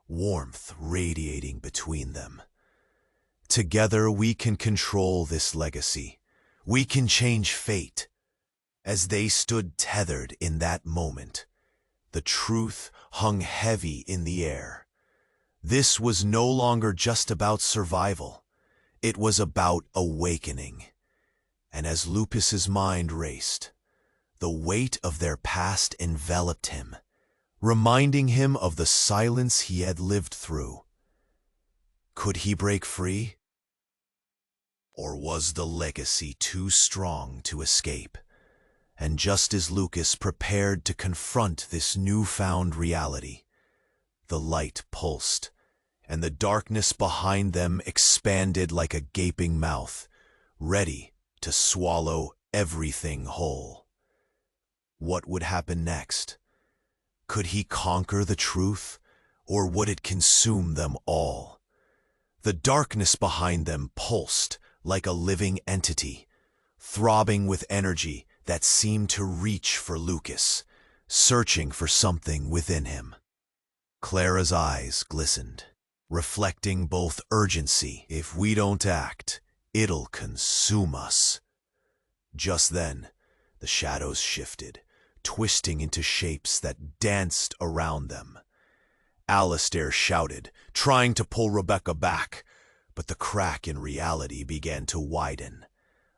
warmth radiating between them. "Together we can control this legacy. We can change fate." As they stood tethered in that moment, the truth hung heavy in the air. This was no longer just about survival. It was about awakening. And as Lucas's mind raced, the weight of their past enveloped him, reminding him of the silence he had lived through. Could he break free? Or was the legacy too strong to escape? And just as Lucas prepared to confront this newfound reality, the light pulsed, and the darkness behind them expanded like a gaping mouth, ready to swallow everything whole. What would happen next? Could he conquer the truth, or would it consume them all? The darkness behind them pulsed like a living entity, throbbing with energy that seemed to reach for Lucas, searching for something within him. Clara's eyes glistened, reflecting both urgency. "If we don't act, it'll consume us." Just then, the shadows shifted, twisting into shapes that danced around them. Alistair shouted, trying to pull Rebecca back, but the crack in reality began to widen.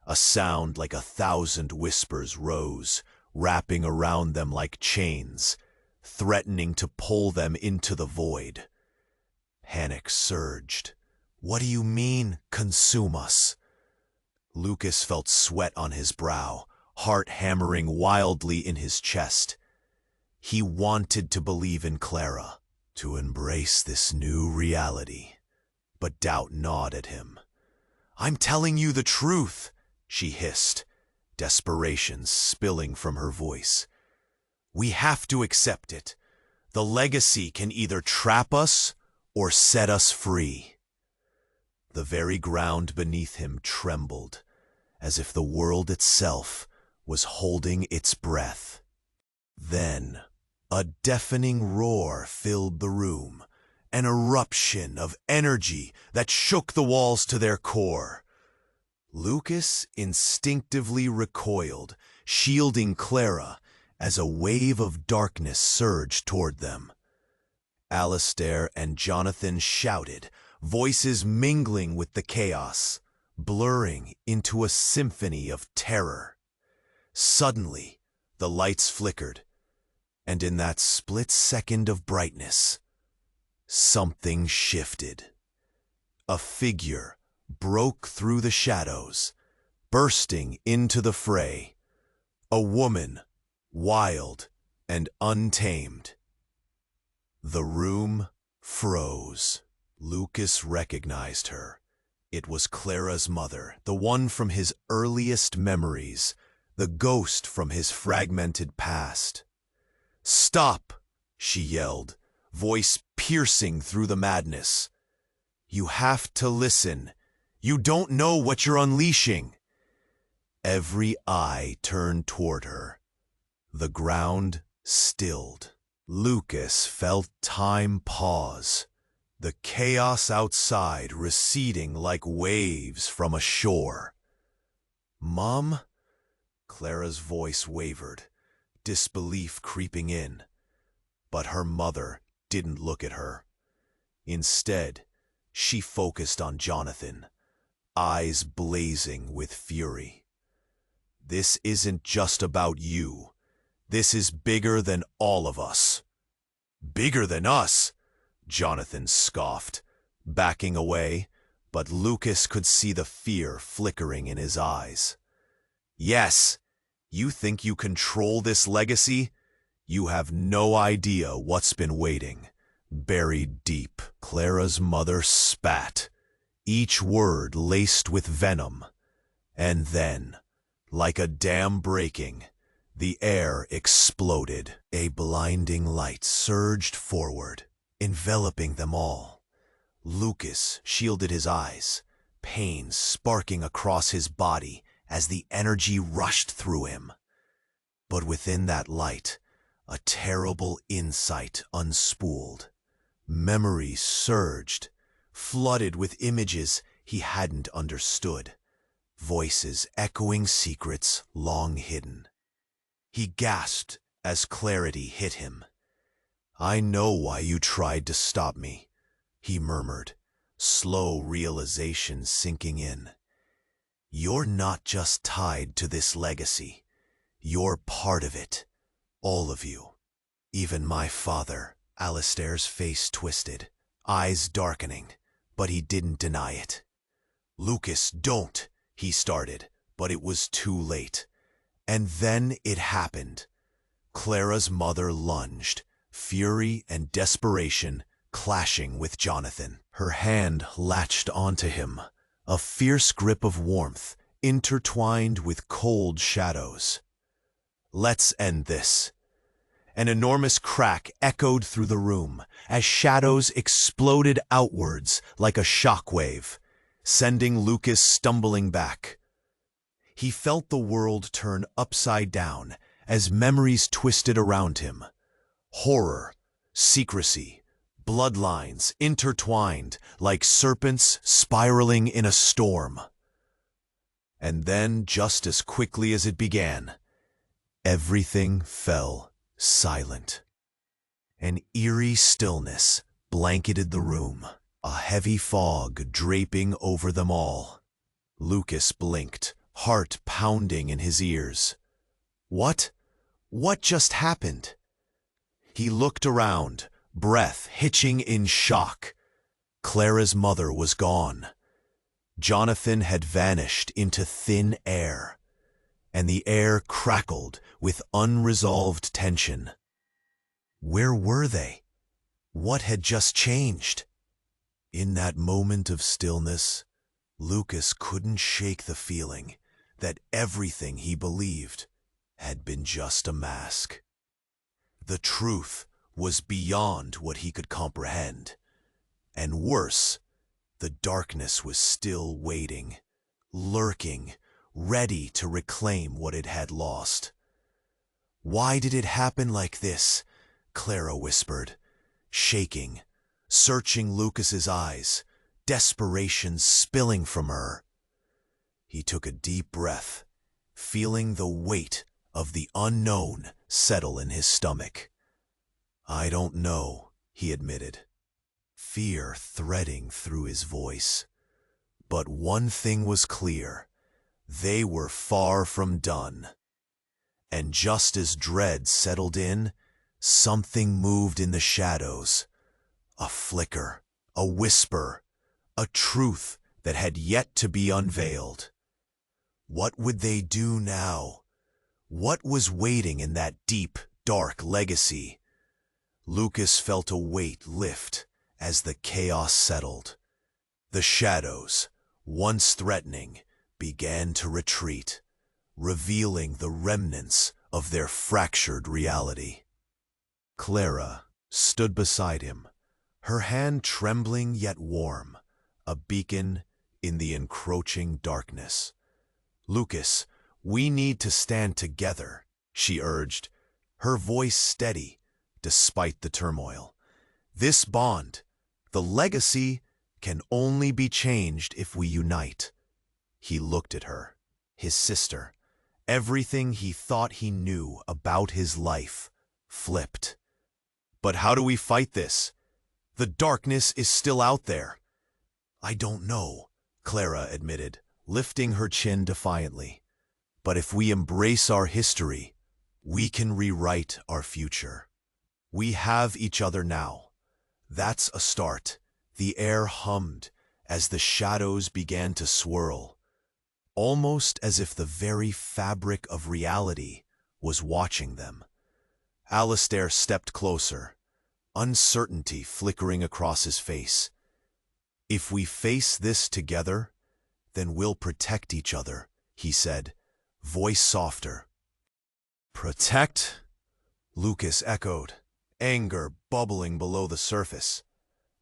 A sound like 1,000 whispers rose, wrapping around them like chains, threatening to pull them into the void. Panic surged. "What do you mean, consume us?" Lucas felt sweat on his brow, heart hammering wildly in his chest. He wanted to believe in Clara, to embrace this new reality, but doubt gnawed at him. "I'm telling you the truth," she hissed, desperation spilling from her voice. "We have to accept it. The legacy can either trap us or set us free." The very ground beneath him trembled, as if the world itself was holding its breath. Then, a deafening roar filled the room, an eruption of energy that shook the walls to their core. Lucas instinctively recoiled, shielding Clara as a wave of darkness surged toward them. Alistair and Jonathan shouted, voices mingling with the chaos, blurring into a symphony of terror. Suddenly, the lights flickered, and in that split second of brightness, something shifted. A figure broke through the shadows, bursting into the fray. A woman, wild and untamed. The room froze. Lucas recognized her. It was Clara's mother, the one from his earliest memories, the ghost from his fragmented past. "Stop!" she yelled, voice piercing through the madness. "You have to listen. You don't know what you're unleashing." Every eye turned toward her. The ground stilled. Lucas felt time pause, the chaos outside receding like waves from a shore. "Mom?" Clara's voice wavered, disbelief creeping in. But her mother didn't look at her. Instead, she focused on Jonathan, eyes blazing with fury. "This isn't just about you. This is bigger than all of us." "Bigger than us?" Jonathan scoffed, backing away, but Lucas could see the fear flickering in his eyes. "Yes, you think you control this legacy? You have no idea what's been waiting, buried deep." Clara's mother spat, each word laced with venom, and then, like a dam breaking, the air exploded. A blinding light surged forward, enveloping them all. Lucas shielded his eyes, pain sparking across his body as the energy rushed through him. But within that light, a terrible insight unspooled. Memories surged, flooded with images he hadn't understood, voices echoing secrets long hidden. He gasped as clarity hit him. "I know why you tried to stop me," he murmured, slow realization sinking in. "You're not just tied to this legacy. You're part of it. All of you. Even my father." Alistair's face twisted, eyes darkening, but he didn't deny it. "Lucas, don't," he started, but it was too late. And then it happened. Clara's mother lunged, fury and desperation clashing with Jonathan. Her hand latched onto him, a fierce grip of warmth intertwined with cold shadows. "Let's end this." An enormous crack echoed through the room as shadows exploded outwards like a shockwave, sending Lucas stumbling back. He felt the world turn upside down as memories twisted around him. Horror, secrecy, bloodlines intertwined like serpents spiraling in a storm. And then, just as quickly as it began, everything fell silent. An eerie stillness blanketed the room, a heavy fog draping over them all. Lucas blinked, heart pounding in his ears. What? What just happened? He looked around, breath hitching in shock. Clara's mother was gone. Jonathan had vanished into thin air, and the air crackled with unresolved tension. Where were they? What had just changed? In that moment of stillness, Lucas couldn't shake the feeling that everything he believed had been just a mask. The truth was beyond what he could comprehend, and worse, the darkness was still waiting, lurking, ready to reclaim what it had lost. "Why did it happen like this?" Clara whispered, shaking, searching Lucas's eyes, desperation spilling from her. He took a deep breath, feeling the weight of the unknown settle in his stomach. "I don't know," he admitted, fear threading through his voice. But one thing was clear. They were far from done. And just as dread settled in, something moved in the shadows. A flicker, a whisper, a truth that had yet to be unveiled. What would they do now? What was waiting in that deep, dark legacy? Lucas felt a weight lift as the chaos settled. The shadows, once threatening, began to retreat, revealing the remnants of their fractured reality. Clara stood beside him, her hand trembling yet warm, a beacon in the encroaching darkness. "Lucas, we need to stand together," she urged, her voice steady despite the turmoil. "This bond, the legacy, can only be changed if we unite." He looked at her, his sister. Everything he thought he knew about his life flipped. "But how do we fight this? The darkness is still out there." "I don't know," Clara admitted, lifting her chin defiantly. "But if we embrace our history, we can rewrite our future. We have each other now. That's a start." The air hummed as the shadows began to swirl, almost as if the very fabric of reality was watching them. Alistair stepped closer, uncertainty flickering across his face. "If we face this together, then we'll protect each other," he said, voice softer. "Protect?" Lucas echoed, anger bubbling below the surface.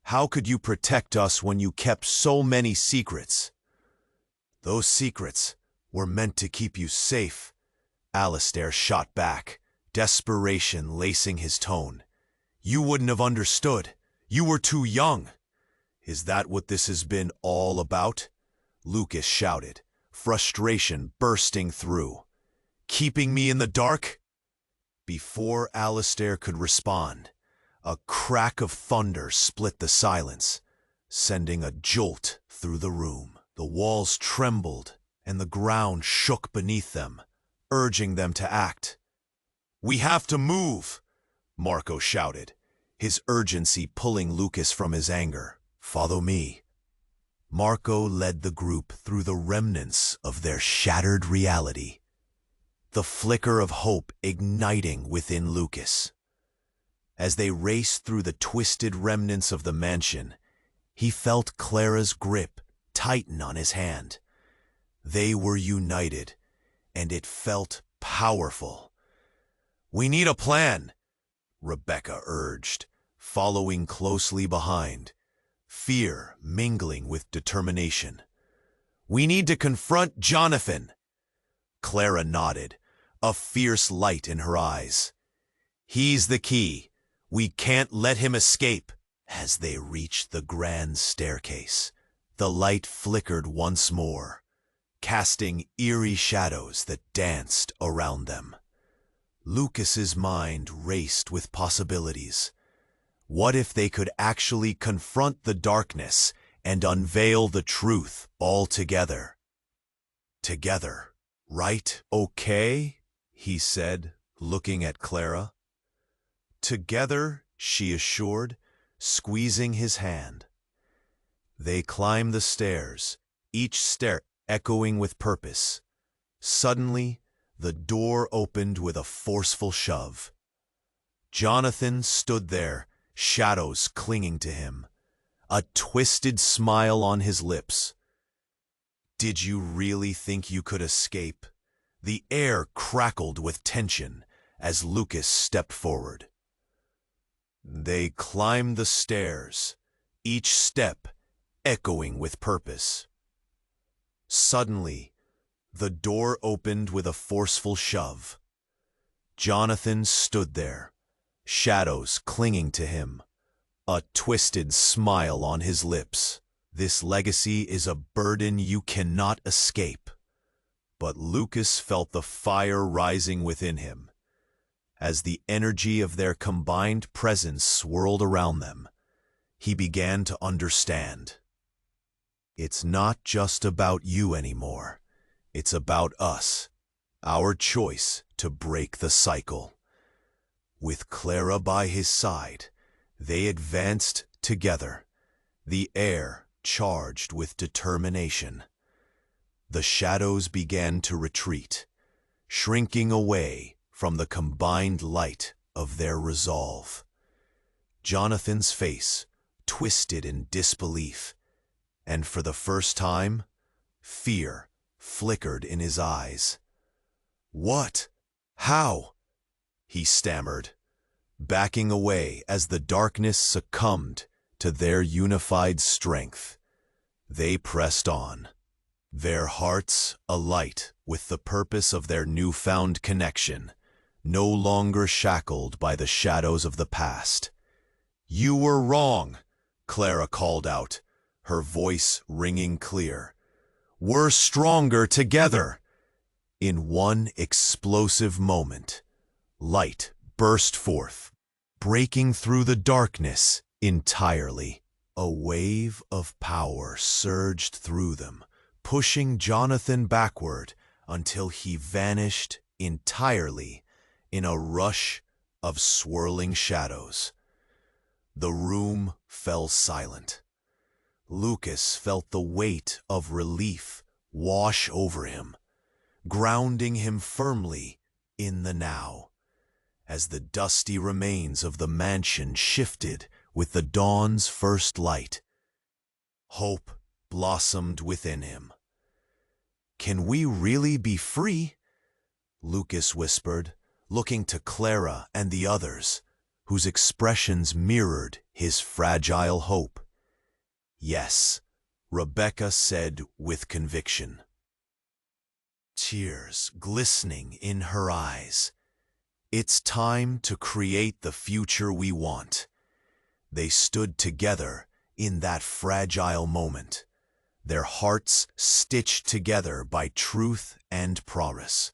How could you protect us when you kept so many secrets? Those secrets were meant to keep you safe. Alistair shot back, desperation lacing his tone. You wouldn't have understood. You were too young. Is that what this has been all about? Lucas shouted, frustration bursting through. Keeping me in the dark? Before Alistair could respond, a crack of thunder split the silence, sending a jolt through the room. The walls trembled and the ground shook beneath them, urging them to act. "We have to move!" Marco shouted, his urgency pulling Lucas from his anger. "Follow me." Marco led the group through the remnants of their shattered reality, the flicker of hope igniting within Lucas. As they raced through the twisted remnants of the mansion, he felt Clara's grip tighten on his hand. They were united, and it felt powerful. "We need a plan," Rebecca urged, following closely behind, fear mingling with determination. "We need to confront Jonathan." Clara nodded, a fierce light in her eyes. "He's the key. We can't let him escape." As they reached the grand staircase, the light flickered once more, casting eerie shadows that danced around them. Lucas's mind raced with possibilities. What if they could actually confront the darkness and unveil the truth all together? Together, right? "Okay," he said, looking at Clara. "Together," she assured, squeezing his hand. They climbed the stairs, each stair echoing with purpose. Suddenly, the door opened with a forceful shove. Jonathan stood there, shadows clinging to him, a twisted smile on his lips. "Did you really think you could escape?" The air crackled with tension as Lucas stepped forward. They climbed the stairs, each step echoing with purpose. Suddenly, the door opened with a forceful shove. Jonathan stood there, shadows clinging to him, a twisted smile on his lips. "This legacy is a burden you cannot escape." But Lucas felt the fire rising within him. As the energy of their combined presence swirled around them, he began to understand. It's not just about you anymore. It's about us, our choice to break the cycle. With Clara by his side, they advanced together, the air charged with determination. The shadows began to retreat, shrinking away from the combined light of their resolve. Jonathan's face twisted in disbelief, and for the first time, fear flickered in his eyes. "What? How?" he stammered, backing away as the darkness succumbed to their unified strength. They pressed on, their hearts alight with the purpose of their newfound connection, no longer shackled by the shadows of the past. "You were wrong," Clara called out, her voice ringing clear. "We're stronger together." In one explosive moment, light burst forth, breaking through the darkness entirely. A wave of power surged through them, pushing Jonathan backward until he vanished entirely in a rush of swirling shadows. The room fell silent. Lucas felt the weight of relief wash over him, grounding him firmly in the now, as the dusty remains of the mansion shifted with the dawn's first light. Hope blossomed within him. "Can we really be free?" Lucas whispered, looking to Clara and the others, whose expressions mirrored his fragile hope. Yes, Rebecca said with conviction, tears glistening in her eyes. It's time to create the future we want. They stood together in that fragile moment, their hearts stitched together by truth and promise.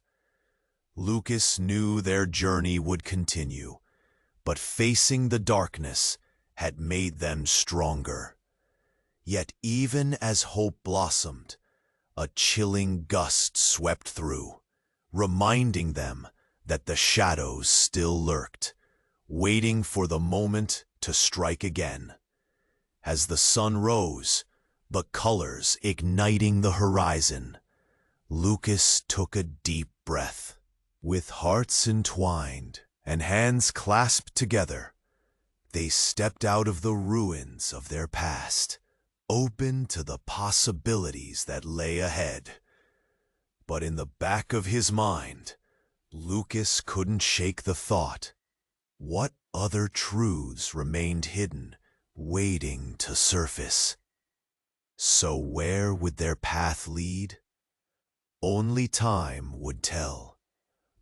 Lucas knew their journey would continue, but facing the darkness had made them stronger. Yet even as hope blossomed, a chilling gust swept through, reminding them that the shadows still lurked, waiting for the moment to strike again. As the sun rose, the colors igniting the horizon, Lucas took a deep breath. With hearts entwined and hands clasped together, they stepped out of the ruins of their past, open to the possibilities that lay ahead. But in the back of his mind, Lucas couldn't shake the thought, what other truths remained hidden, waiting to surface? So where would their path lead? Only time would tell.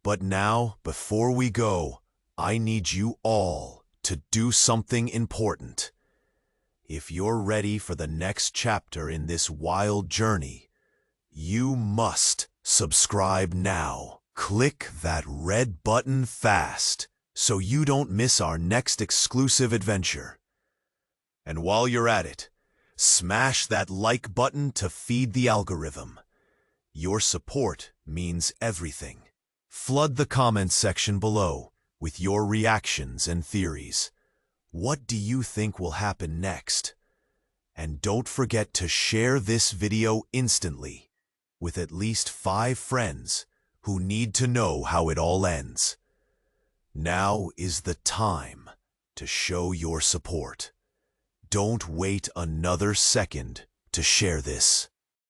But now, before we go, I need you all to do something important. If you're ready for the next chapter in this wild journey, you must subscribe now. Click that red button fast so you don't miss our next exclusive adventure. And while you're at it, smash that like button to feed the algorithm. Your support means everything. Flood the comments section below with your reactions and theories. What do you think will happen next? And don't forget to share this video instantly with at least 5 friends who need to know how it all ends. Now is the time to show your support. Don't wait another second to share this.